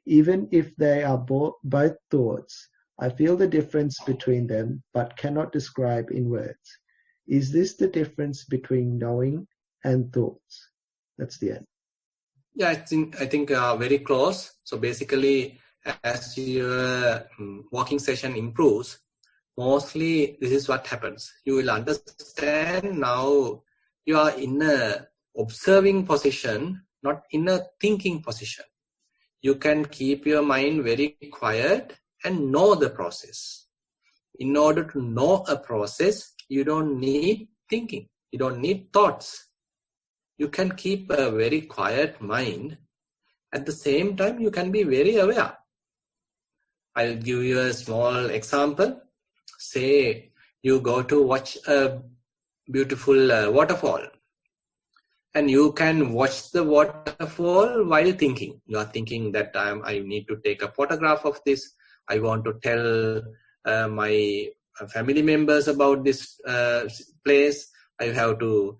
[SPEAKER 2] Even if they are both thoughts, I feel the difference between them, but cannot describe in words. Is this the difference between knowing and thoughts? That's the end.
[SPEAKER 1] Yeah, I think very close. So basically, as your walking session improves, mostly this is what happens. You will understand now you are in a observing position, not in a thinking position. You can keep your mind very quiet and know the process. In order to know a process, you don't need thinking. You don't need thoughts. You can keep a very quiet mind. At the same time, you can be very aware. I'll give you a small example. Say you go to watch a beautiful waterfall. And you can watch the waterfall while thinking. You are thinking that I need to take a photograph of this. I want to tell my family members about this place. I have to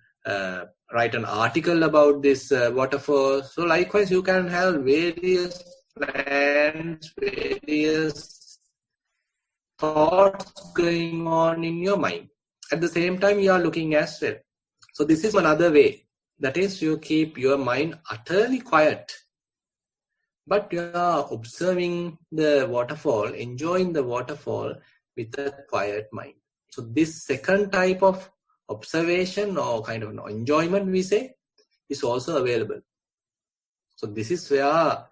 [SPEAKER 1] write an article about this waterfall. So likewise, you can have various plans, various thoughts going on in your mind. At the same time, you are looking as well. So this is another way. That is, you keep your mind utterly quiet, but you are observing the waterfall, enjoying the waterfall with a quiet mind. So this second type of observation or kind of enjoyment, we say, is also available. So this is where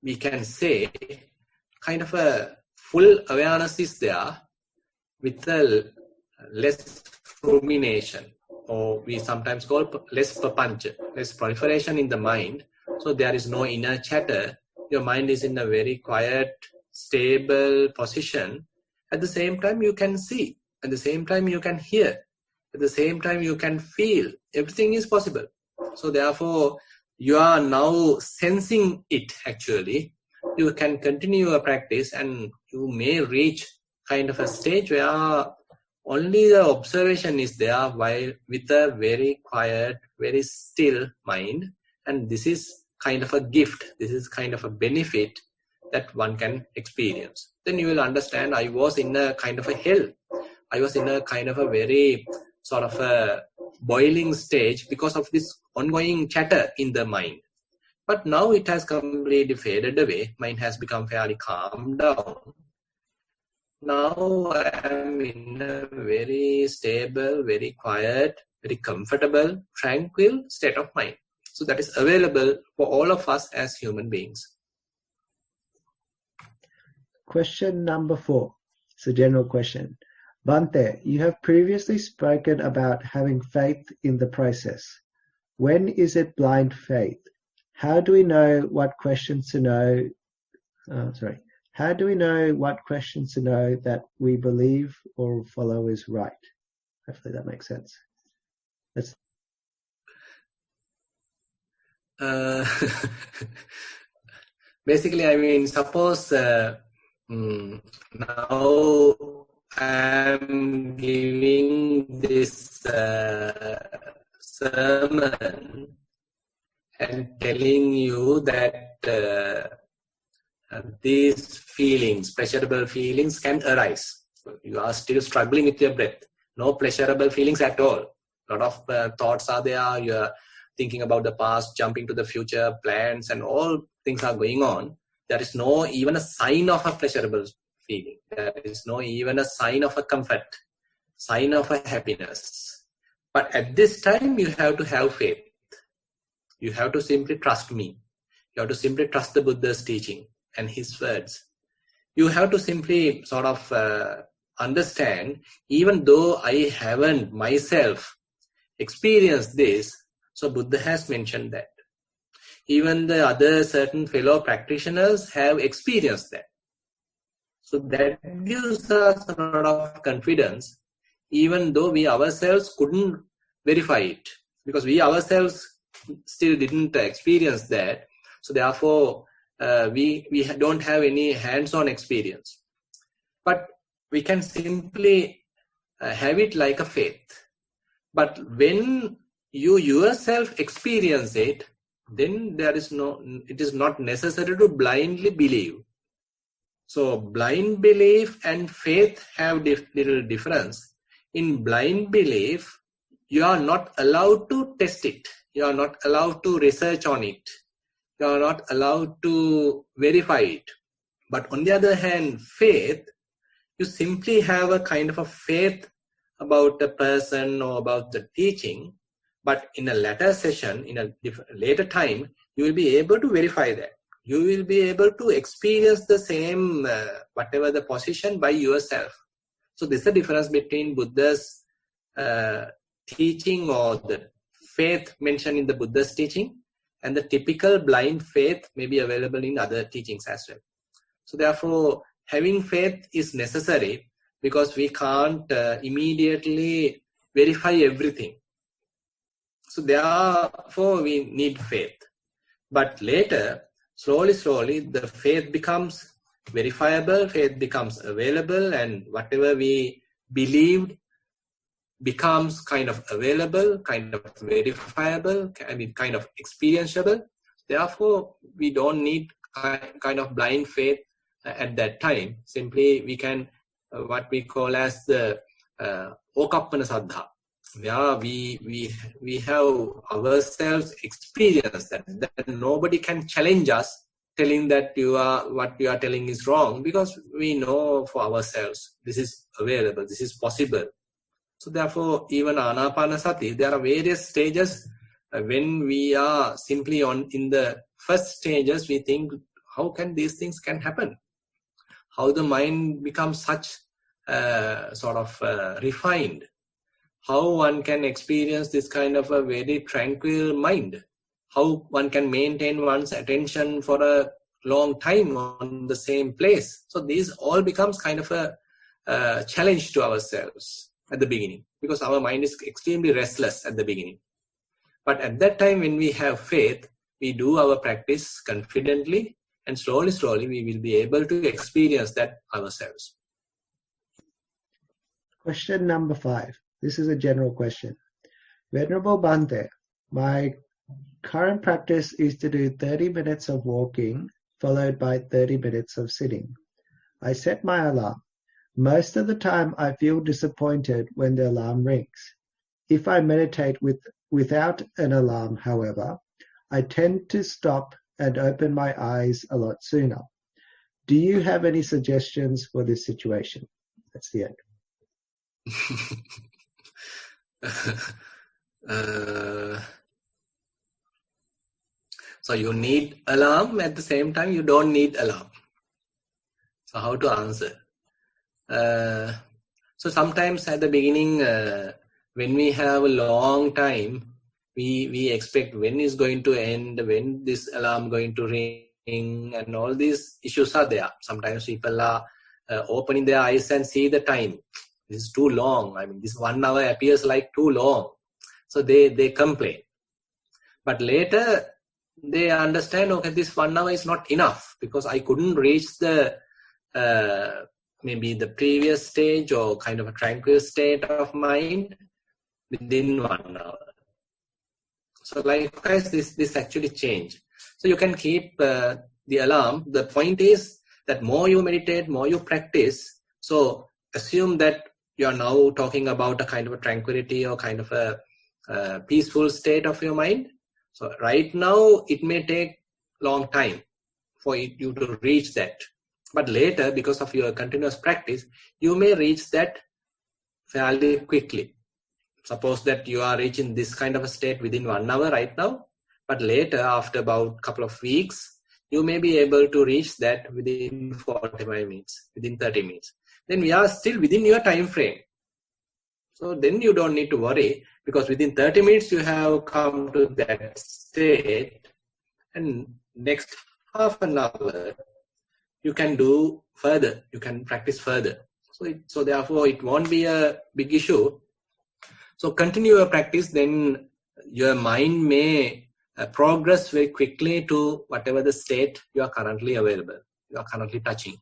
[SPEAKER 1] we can say kind of a full awareness is there with a less rumination. Or we sometimes call less papancha, less proliferation in the mind. So there is no inner chatter. Your mind is in a very quiet, stable position. At the same time, you can see. At the same time, you can hear. At the same time, you can feel. Everything is possible. So therefore, you are now sensing it actually. You can continue your practice and you may reach kind of a stage where only the observation is there while with a very quiet, very still mind. And this is kind of a gift. This is kind of a benefit that one can experience. Then you will understand I was in a kind of a hell. I was in a kind of a very sort of a boiling stage because of this ongoing chatter in the mind. But now it has completely faded away. Mind has become fairly calmed down. now I am in a very stable, very quiet, very comfortable, tranquil state of mind. So that is available for all of us as human beings.
[SPEAKER 2] Question number 4. It's a general question. Bhante, you have previously spoken about having faith in the process. When is it blind faith? How do we know what questions to know? How do we know what questions to know that we believe or follow is right? Hopefully that makes sense.
[SPEAKER 1] Basically, I mean, suppose now I'm giving this sermon and telling you that these feelings, pleasurable feelings, can arise. You are still struggling with your breath. No pleasurable feelings at all. A lot of thoughts are there. You are thinking about the past, jumping to the future, plans, and all things are going on. There is no even a sign of a pleasurable feeling. There is no even a sign of a comfort, sign of a happiness. But at this time, you have to have faith. You have to simply trust me. You have to simply trust the Buddha's teaching and his words. You have to simply sort of understand, even though I haven't myself experienced this, so Buddha has mentioned that. Even the other certain fellow practitioners have experienced that. So that gives us a lot of confidence, even though we ourselves couldn't verify it, because we ourselves still didn't experience that. So therefore, we don't have any hands-on experience. But we can simply have it like a faith. But when you yourself experience it, then it is not necessary to blindly believe. So blind belief and faith have little difference. In blind belief, you are not allowed to test it. You are not allowed to research on it. You are not allowed to verify it. But on the other hand, faith, you simply have a kind of a faith about a person or about the teaching. But in a later session, in a later time, you will be able to verify that. You will be able to experience the same, whatever the position, by yourself. So this is the difference between Buddha's teaching or the faith mentioned in the Buddha's teaching and the typical blind faith may be available in other teachings as well. So therefore, having faith is necessary because we can't immediately verify everything. So therefore, we need faith. But later, slowly, the faith becomes verifiable, faith becomes available, and whatever we believed becomes kind of available, kind of verifiable, kind of experienceable. Therefore, we don't need kind of blind faith at that time. Simply, we can, what we call as the Okappana Saddha, where we have ourselves experienced that nobody can challenge us telling that what you are telling is wrong, because we know for ourselves this is available, this is possible. So therefore, even Anapanasati, there are various stages. When we are simply in the first stages, we think, how can these things can happen? How the mind becomes such refined? How one can experience this kind of a very tranquil mind? How one can maintain one's attention for a long time on the same place? So these all becomes kind of a challenge to ourselves at the beginning, because our mind is extremely restless at the beginning. But at that time, when we have faith, we do our practice confidently, and slowly we will be able to experience that ourselves.
[SPEAKER 2] Question number 5. This is a general question. Venerable Bhante, my current practice is to do 30 minutes of walking followed by 30 minutes of sitting. I set my alarm. Most of the time I feel disappointed when the alarm rings. If I meditate without an alarm, however, I tend to stop and open my eyes a lot sooner. Do you have any suggestions for this situation? That's the end.
[SPEAKER 1] So you need alarm, at the same time you don't need alarm. So how to answer? So sometimes at the beginning, when we have a long time, we expect when is going to end, when this alarm going to ring, and all these issues are there. Sometimes people are opening their eyes and see the time. This is too long. I mean, this 1 hour appears like too long. So they complain. But later they understand, okay, this 1 hour is not enough because I couldn't reach the maybe the previous stage or kind of a tranquil state of mind within 1 hour. So likewise, this actually change. So you can keep the alarm. The point is that more you meditate, more you practice. So assume that you are now talking about a kind of a tranquility or kind of a peaceful state of your mind. So right now it may take long time for you to reach that. But later, because of your continuous practice, you may reach that fairly quickly. Suppose that you are reaching this kind of a state within 1 hour right now, but later, after about a couple of weeks, you may be able to reach that within 45 minutes, within 30 minutes. Then we are still within your time frame. So then you don't need to worry, because within 30 minutes you have come to that state, and next half an hour you can do further, you can practice further. So therefore it won't be a big issue. So continue your practice, then your mind may progress very quickly to whatever the state you are currently available, you are currently touching.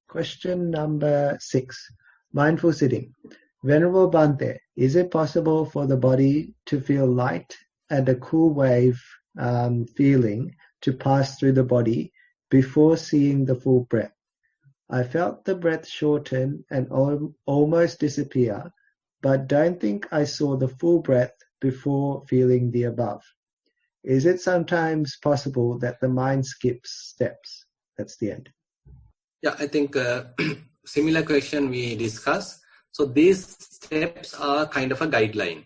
[SPEAKER 2] Question number 6. Mindful sitting. Venerable Bhante, is it possible for the body to feel light and a cool wave feeling to pass through the body before seeing the full breath? I felt the breath shorten and almost disappear, but don't think I saw the full breath before feeling the above. Is it sometimes possible that the mind skips steps? That's the end.
[SPEAKER 1] Yeah, I think similar question we discussed. So these steps are kind of a guideline.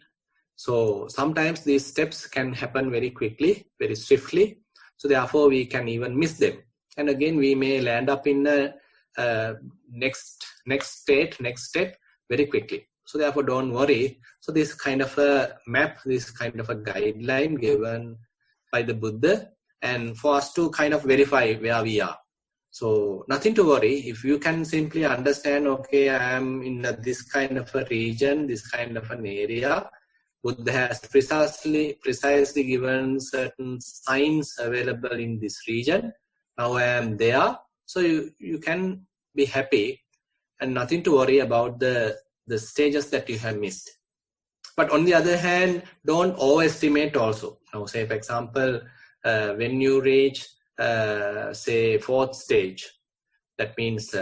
[SPEAKER 1] So sometimes these steps can happen very quickly, very swiftly. So therefore we can even miss them. And again, we may land up in the next step very quickly. So therefore don't worry. So this kind of a map, this kind of a guideline given by the Buddha, and for us to kind of verify where we are. So nothing to worry. If you can simply understand, okay, I am in this kind of a region, this kind of an area, Buddha has precisely given certain signs available in this region. Now I am there. So you can be happy and nothing to worry about the stages that you have missed. But on the other hand, don't overestimate also. Now say, for example, when you reach say 4th stage, that means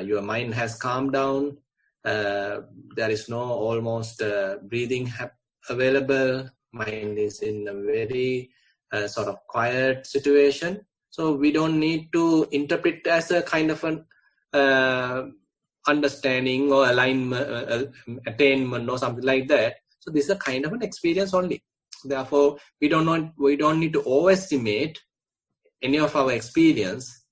[SPEAKER 1] your mind has calmed down, there is no almost breathing available, mind is in a very sort of quiet situation. So we don't need to interpret as a kind of an understanding or alignment, attainment or something like that. So this is a kind of an experience only. Therefore, we don't need to overestimate any of our experience.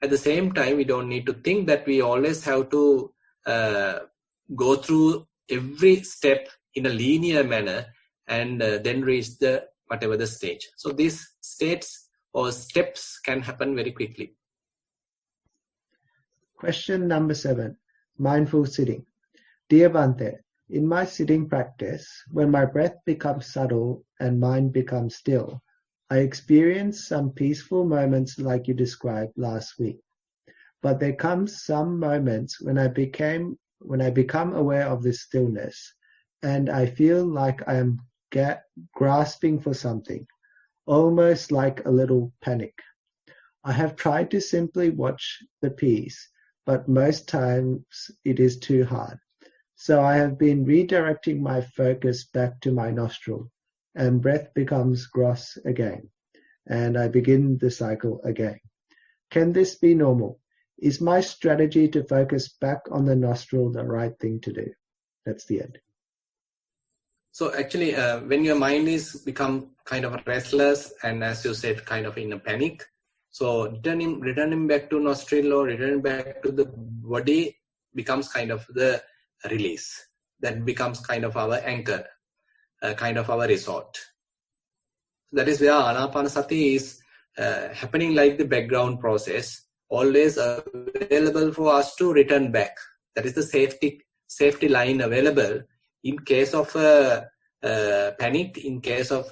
[SPEAKER 1] At the same time, we don't need to think that we always have to go through every step in a linear manner and then reach the whatever the stage. So these states or steps can happen very quickly.
[SPEAKER 2] Question number 7. Mindful sitting. Dear Bhante, in my sitting practice, when my breath becomes subtle and mind becomes still, I experience some peaceful moments like you described last week. But there comes some moments when I become aware of this stillness, and I feel like I am grasping for something, almost like a little panic. I have tried to simply watch the piece, but most times it is too hard. So I have been redirecting my focus back to my nostril, and breath becomes gross again. and I begin the cycle again. Can this be normal? Is my strategy to focus back on the nostril the right thing to do? That's the end.
[SPEAKER 1] So actually, when your mind is become kind of restless and, as you said, kind of in a panic, so returning back to nostril or returning back to the body becomes kind of the release. That becomes kind of our anchor, kind of our resort. That is where Anapanasati is happening like the background process, always available for us to return back. That is the safety line available in case of panic, in case of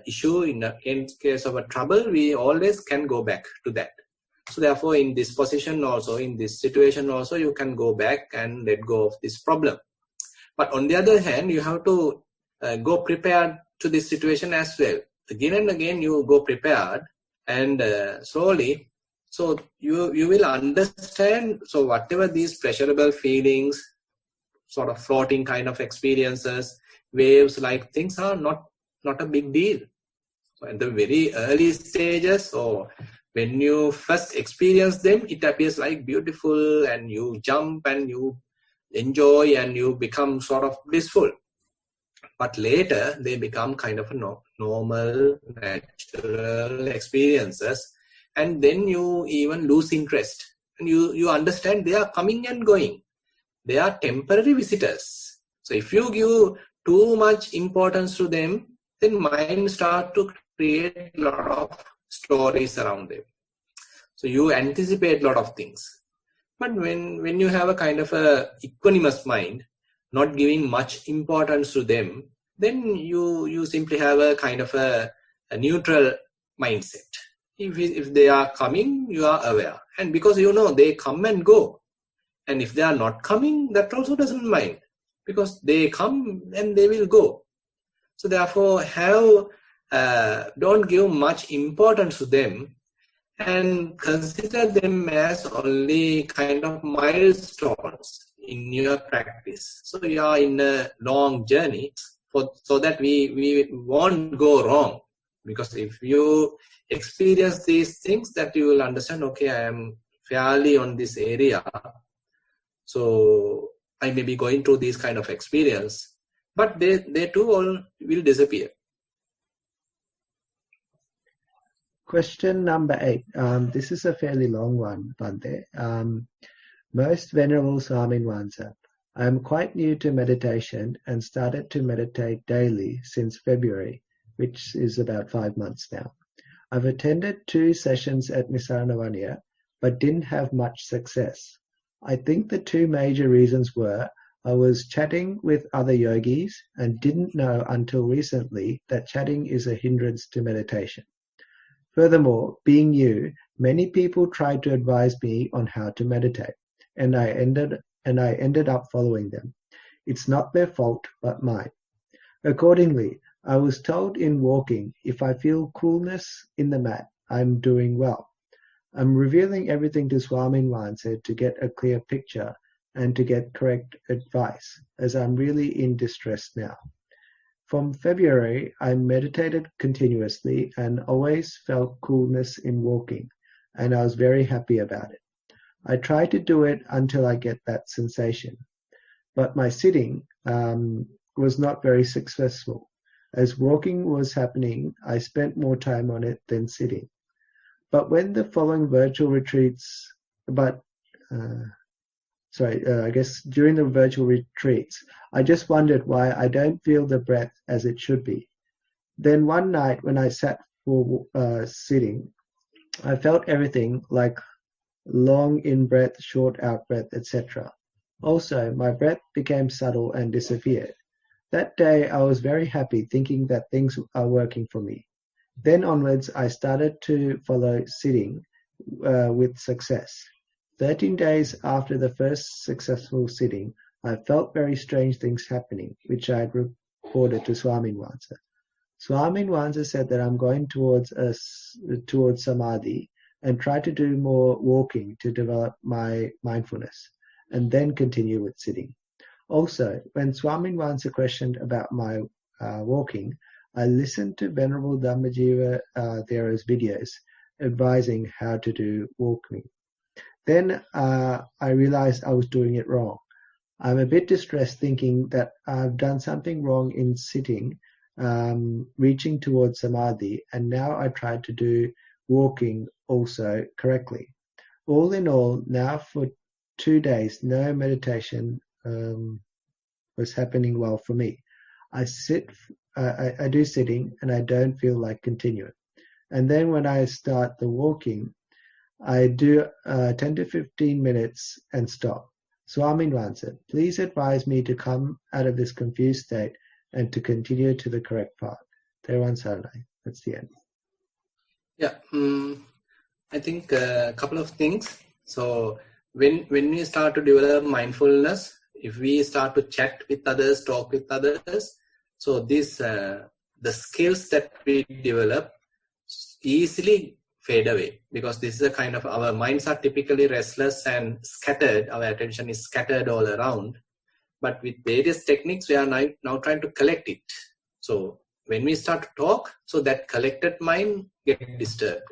[SPEAKER 1] issue, in case of a trouble. We always can go back to that. So therefore, in this position also, in this situation also, you can go back and let go of this problem. But on the other hand, you have to go prepared to this situation as well. Again and again, you go prepared, and slowly, so you will understand. So whatever these pleasurable feelings, sort of floating kind of experiences, waves like things are not a big deal. So at the very early stages, or when you first experience them, it appears like beautiful, and you jump and you enjoy and you become sort of blissful. But later they become kind of a normal, natural experiences, and then you even lose interest, and you understand they are coming and going. They are temporary visitors. So if you give too much importance to them, then mind start to create a lot of stories around them. So you anticipate a lot of things. But when you have a kind of a equanimous mind, not giving much importance to them, then you simply have a kind of a neutral mindset. If they are coming, you are aware. And because you know they come and go. And if they are not coming, that also doesn't mind. Because they come and they will go. So therefore, don't give much importance to them, and consider them as only kind of milestones in your practice. So you are in a long journey, so that we won't go wrong. Because if you experience these things, that you will understand, okay, I am fairly on this area. So I may be going through this kind of experience, but they too all will disappear.
[SPEAKER 2] Question number 8. This is a fairly long one, Bhante. Most Venerable Swamin Wansa, I am quite new to meditation and started to meditate daily since February, which is about 5 months now. I've attended 2 sessions at Nissarana Vanaya, but didn't have much success. I think the 2 major reasons were I was chatting with other yogis and didn't know until recently that chatting is a hindrance to meditation. Furthermore, being new, many people tried to advise me on how to meditate, and I ended up following them. It's not their fault, but mine. Accordingly, I was told in walking, if I feel coolness in the mat, I'm doing well. I'm revealing everything to Swamin Wansa to get a clear picture and to get correct advice, as I'm really in distress now. From February, I meditated continuously and always felt coolness in walking, and I was very happy about it. I try to do it until I get that sensation. But my sitting was not very successful. As walking was happening, I spent more time on it than sitting. But when the following virtual retreats, during the virtual retreats, I just wondered why I don't feel the breath as it should be. Then one night when I sat for sitting, I felt everything like long in-breath, short out-breath, etc. Also, my breath became subtle and disappeared. That day I was very happy, thinking that things are working for me. Then onwards I started to follow sitting with success. 13 days after the first successful sitting, I felt very strange things happening, which I had reported to Swamin Wansa. Swamin Wansa said that I'm going towards samadhi and try to do more walking to develop my mindfulness, and then continue with sitting. Also, when Swamin Wansa questioned about my walking, I listened to Venerable Dhammajiva Thero's videos advising how to do walking. Then I realized I was doing it wrong. I'm a bit distressed thinking that I've done something wrong in sitting, reaching towards samadhi, and now I tried to do walking also correctly. All in all, now for 2 days, no meditation was happening well for me. I do sitting, and I don't feel like continuing. And then when I start the walking, I do 10 to 15 minutes and stop. Swamin Vansa, please advise me to come out of this confused state and to continue to the correct path. Thero Saranai. That's the end.
[SPEAKER 1] Yeah, I think a couple of things. So when we start to develop mindfulness, if we start to chat with others, talk with others, so this the skills that we develop easily fade away, because this is a kind of, our minds are typically restless and scattered. Our attention is scattered all around. But with various techniques, we are now trying to collect it. So when we start to talk, so that collected mind gets disturbed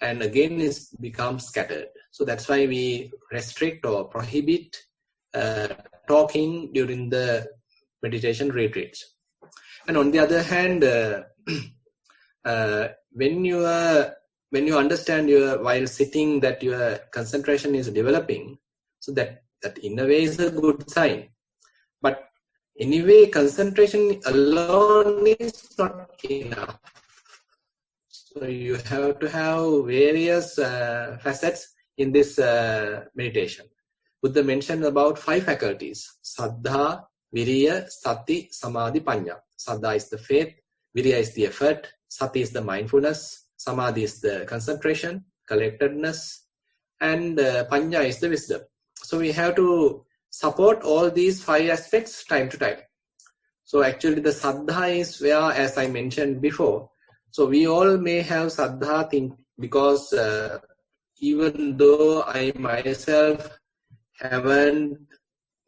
[SPEAKER 1] and again it becomes scattered. So that's why we restrict or prohibit talking during the meditation retreats. And on the other hand, when you understand while sitting that your concentration is developing, so that in a way is a good sign. But anyway, concentration alone is not enough. So you have to have various facets in this meditation. Buddha mentioned about 5 faculties: Saddha, Viriya, Sati, Samadhi, Panya. Saddha is the faith, Viriya is the effort, Sati is the mindfulness, Samadhi is the concentration, collectedness, and Panya is the wisdom. So we have to support all these 5 aspects time to time. So actually the Saddha is where, as I mentioned before, so we all may have Saddha thing, because even though I myself haven't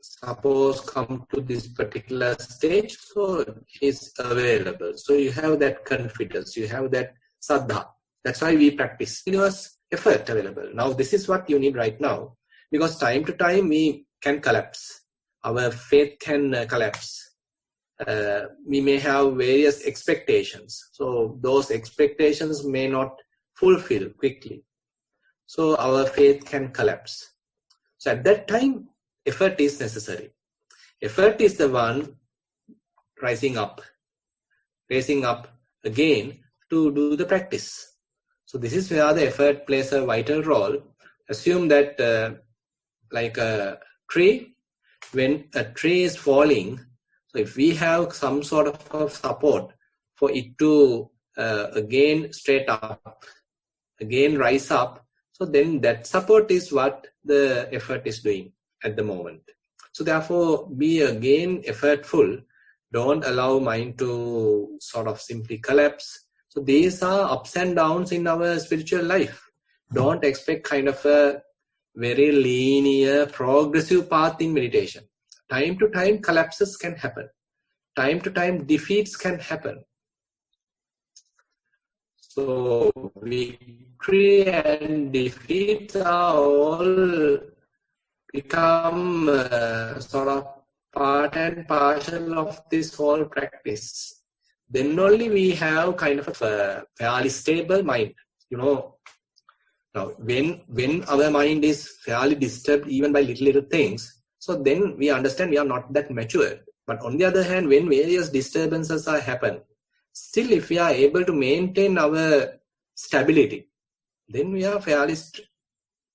[SPEAKER 1] suppose come to this particular stage, so it's available. So you have that confidence, you have that Saddha. That's why we practice. Continuous effort available. Now this is what you need right now, because time to time we can collapse. Our faith can collapse. We may have various expectations. So those expectations may not fulfill quickly. So our faith can collapse. So at that time, effort is necessary. Effort is the one raising up again to do the practice. So this is where the effort plays a vital role. Assume that like a tree, when a tree is falling, so if we have some sort of support for it to again straight up, again rise up, so then that support is what the effort is doing at the moment. So therefore, be again effortful. Don't allow mind to sort of simply collapse. So these are ups and downs in our spiritual life. Don't expect kind of a very linear, progressive path in meditation. Time to time, collapses can happen. Time to time, defeats can happen. So victory and defeat are all become sort of part and parcel of this whole practice. Then only we have kind of a fairly stable mind. You know, now when our mind is fairly disturbed even by little things, so then we understand we are not that mature. But on the other hand, when various disturbances are happen, still if we are able to maintain our stability, then we are fairly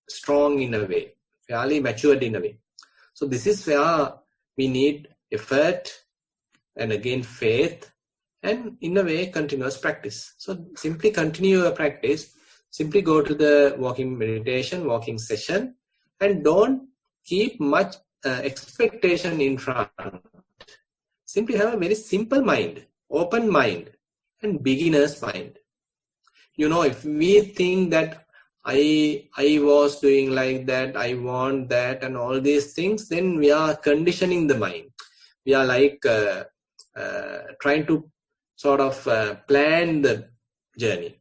[SPEAKER 1] strong in a way, fairly matured in a way. So this is where we need effort and again faith and in a way continuous practice. So simply continue your practice, simply go to the walking meditation, walking session, and don't keep much expectation in front. Simply have a very simple mind, open mind and beginner's mind. You know, if we think that I was doing like that, I want that and all these things, then we are conditioning the mind. We are like trying to sort of plan the journey.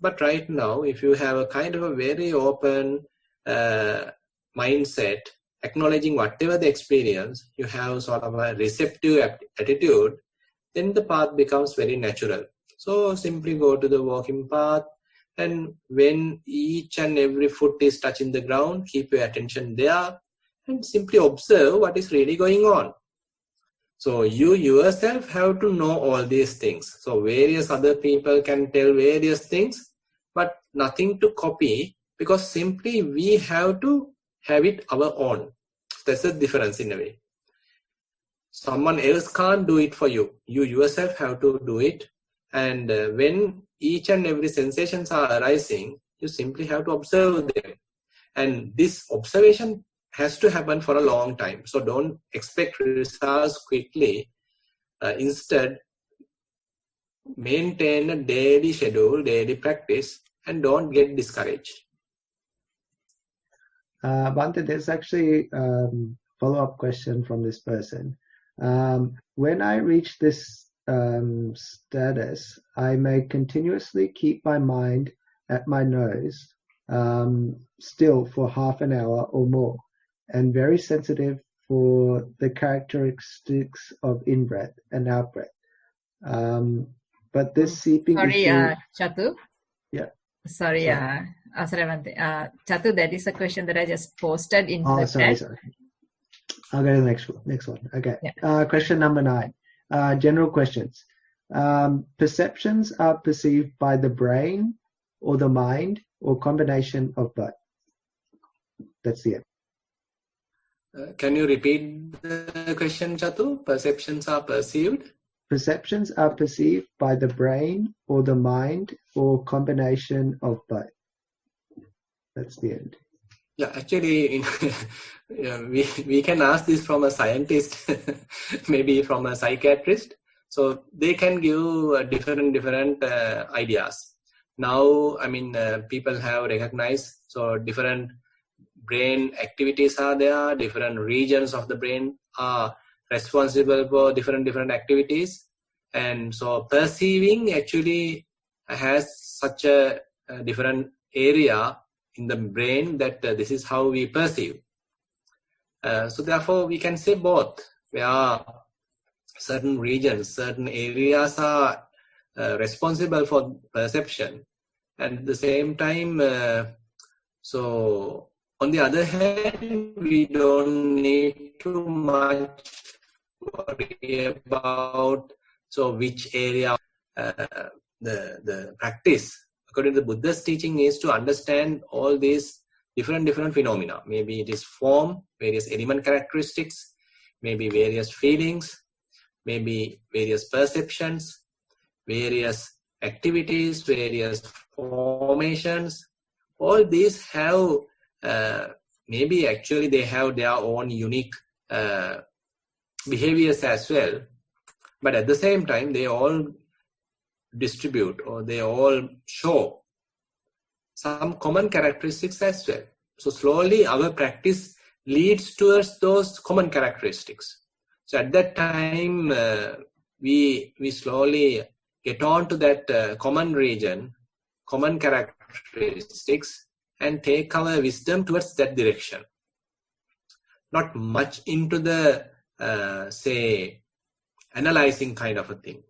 [SPEAKER 1] But right now, if you have a kind of a very open mindset, acknowledging whatever the experience, you have sort of a receptive attitude, then the path becomes very natural. So simply go to the walking path, and when each and every foot is touching the ground, keep your attention there and simply observe what is really going on. So you yourself have to know all these things. So various other people can tell various things, but nothing to copy, because simply we have to have it our own. That's the difference in a way. Someone else can't do it for you. You yourself have to do it. And when each and every sensations are arising, you simply have to observe them. And this observation has to happen for a long time. So don't expect results quickly. Instead, maintain a daily schedule, daily practice, and don't get discouraged.
[SPEAKER 2] Bhante, there's actually a follow-up question from this person. When I reach this status, I may continuously keep my mind at my nose still for half an hour or more, and very sensitive for the characteristics of in-breath and out-breath. But this seeping
[SPEAKER 3] Sorry,
[SPEAKER 2] issue...
[SPEAKER 3] Chatu.
[SPEAKER 2] Yeah.
[SPEAKER 3] Sorry, Bhante. Chatu, that is a question that I just posted in the chat.
[SPEAKER 2] Sorry. I'll go to the next one. Okay.
[SPEAKER 3] Yeah.
[SPEAKER 2] Question number 9. General questions. Perceptions are perceived by the brain or the mind or combination of both? That's the end.
[SPEAKER 1] Can you repeat the question, Chatu? Perceptions are perceived?
[SPEAKER 2] Perceptions are perceived by the brain or the mind or combination of both. That's the end.
[SPEAKER 1] Yeah, actually, we can ask this from a scientist, maybe from a psychiatrist. So they can give different ideas. Now, people have recognized, so different brain activities are there, different regions of the brain are responsible for different activities. And so perceiving actually has such a different area in the brain that this is how we perceive. So therefore we can say both, where certain regions, certain areas are responsible for perception, and at the same time, so on the other hand, we don't need too much worry about which area the practice. According to the Buddha's teaching, is to understand all these different phenomena. Maybe it is form, various element characteristics, maybe various feelings, maybe various perceptions, various activities, various formations. All these have maybe actually they have their own unique behaviors as well. But at the same time, they all distribute, or they all show some common characteristics as well. So slowly our practice leads towards those common characteristics. So at that time, we slowly get on to that common region, common characteristics, and take our wisdom towards that direction. Not much into the, analyzing kind of a thing.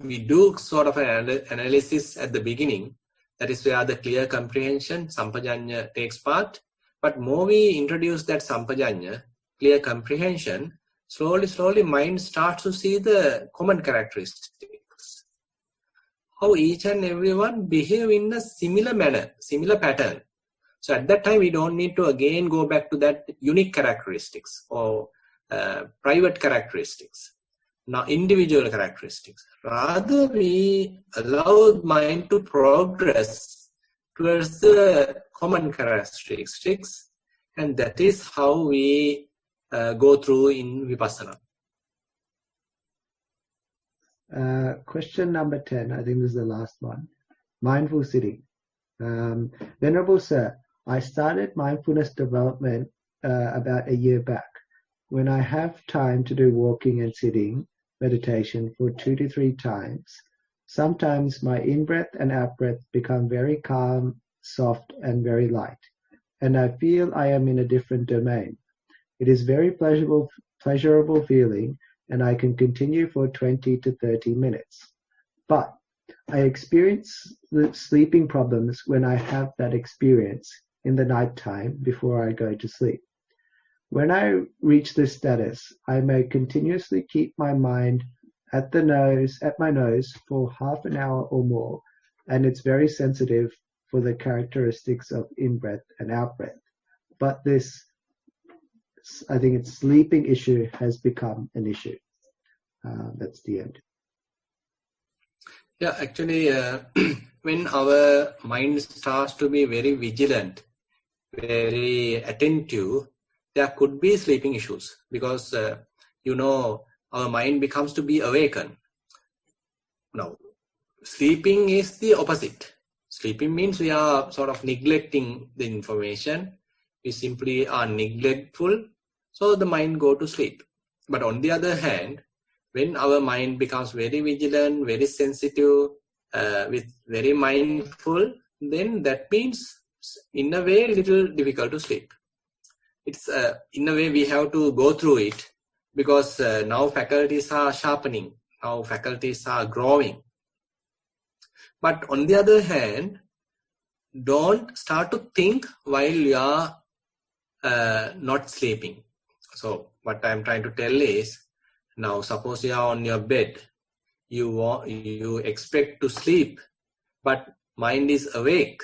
[SPEAKER 1] We do sort of an analysis at the beginning. That is where the clear comprehension, sampajanya, takes part. But more we introduce that sampajanya, clear comprehension, slowly mind starts to see the common characteristics. How each and everyone behave in a similar manner, similar pattern. So at that time, we don't need to again go back to that unique characteristics or private characteristics, not individual characteristics. Rather, we allow mind to progress towards the common characteristics, and that is how we go through in Vipassana.
[SPEAKER 2] Question number 10, I think this is the last one. Mindful sitting. Venerable Sir, I started mindfulness development about a year back. When I have time to do walking and sitting, meditation for 2 to 3 times. Sometimes my in-breath and out-breath become very calm, soft, and very light, and I feel I am in a different domain. It is very pleasurable feeling, and I can continue for 20 to 30 minutes. But I experience the sleeping problems when I have that experience in the night time before I go to sleep. When I reach this status, I may continuously keep my mind at my nose for half an hour or more, and it's very sensitive for the characteristics of in-breath and out-breath. But this, I think it's sleeping issue has become an issue. That's the end.
[SPEAKER 1] Yeah, actually, when our mind starts to be very vigilant, very attentive, there could be sleeping issues because, our mind becomes to be awakened. Now, sleeping is the opposite. Sleeping means we are sort of neglecting the information. We simply are neglectful, so the mind go to sleep. But on the other hand, when our mind becomes very vigilant, very sensitive, with very mindful, then that means in a way little difficult to sleep. It's in a way we have to go through it because now faculties are sharpening, now faculties are growing. But on the other hand, don't start to think while you are not sleeping. So what I'm trying to tell is, now suppose you are on your bed, you expect to sleep, but mind is awake.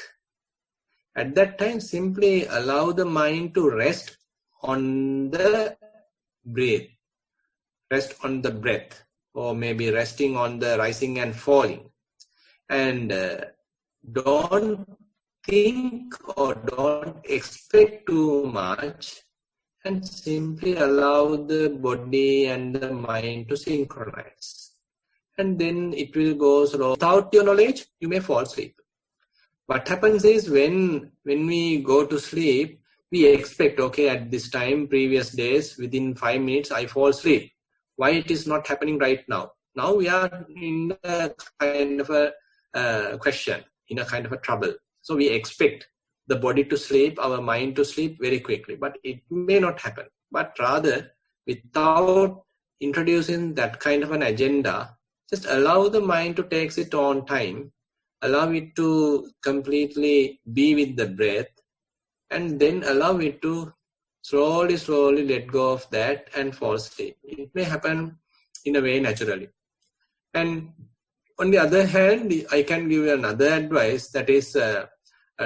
[SPEAKER 1] At that time, simply allow the mind to rest on the breath, rest on the breath, or maybe resting on the rising and falling. And don't think or don't expect too much, and simply allow the body and the mind to synchronize. And then it will go slow. Without your knowledge, you may fall asleep. What happens is when we go to sleep, we expect, okay, at this time, previous days, within 5 minutes, I fall asleep. Why it is not happening right now? Now we are in a kind of a question, in a kind of a trouble. So we expect the body to sleep, our mind to sleep very quickly, but it may not happen. But rather, without introducing that kind of an agenda, just allow the mind to take its own time, allow it to completely be with the breath, and then allow it to slowly let go of that and fall asleep. It may happen in a way naturally. And on the other hand, I can give you another advice, that is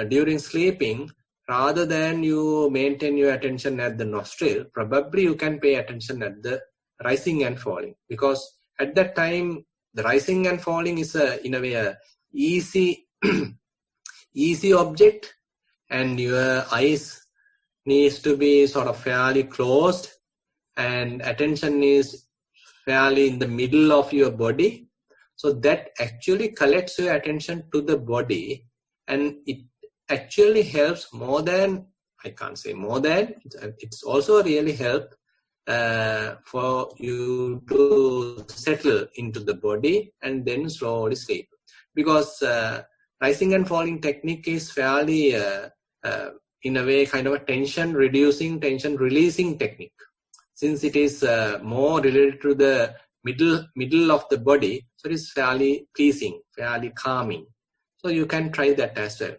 [SPEAKER 1] during sleeping, rather than you maintain your attention at the nostril, probably you can pay attention at the rising and falling, because at that time the rising and falling is in a way a easy object, and your eyes needs to be sort of fairly closed, and attention is fairly in the middle of your body, so that actually collects your attention to the body, and it actually helps more than, I can't say more than, it's also really help for you to settle into the body and then slowly sleep. Because rising and falling technique is fairly, in a way, kind of a tension reducing, tension releasing technique. Since it is more related to the middle of the body, so it is fairly pleasing, fairly calming. So you can try that as well.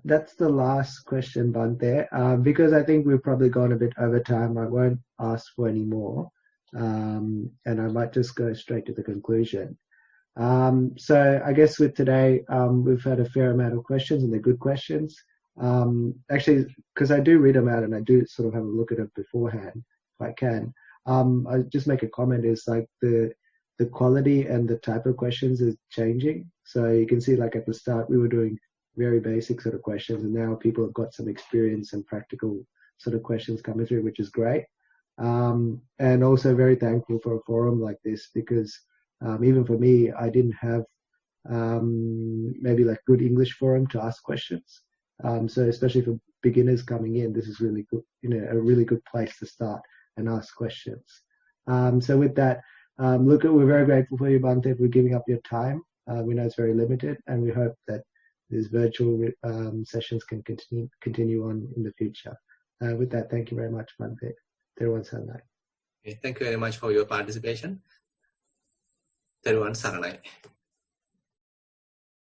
[SPEAKER 2] That's the last question, Bante. Because I think we've probably gone a bit over time, I won't ask for any more. And I might just go straight to the conclusion. So I guess with today, we've had a fair amount of questions, and they're good questions. Actually, because I do read them out and I do sort of have a look at it beforehand, if I can. I just make a comment, is like the quality and the type of questions is changing. So you can see, like at the start, we were doing very basic sort of questions, and now people have got some experience and practical sort of questions coming through, which is great. And also very thankful for a forum like this, because even for me, I didn't have maybe like good English forum to ask questions. So especially for beginners coming in, this is really good, a really good place to start. and ask questions. So with that, we're very grateful for you, Bhante, for giving up your time. We know it's very limited, and we hope that these virtual sessions can continue on in the future. With that, thank you very much, Bhante. Thero Saranai.
[SPEAKER 1] Thank you very much for your participation. Thero Saranai.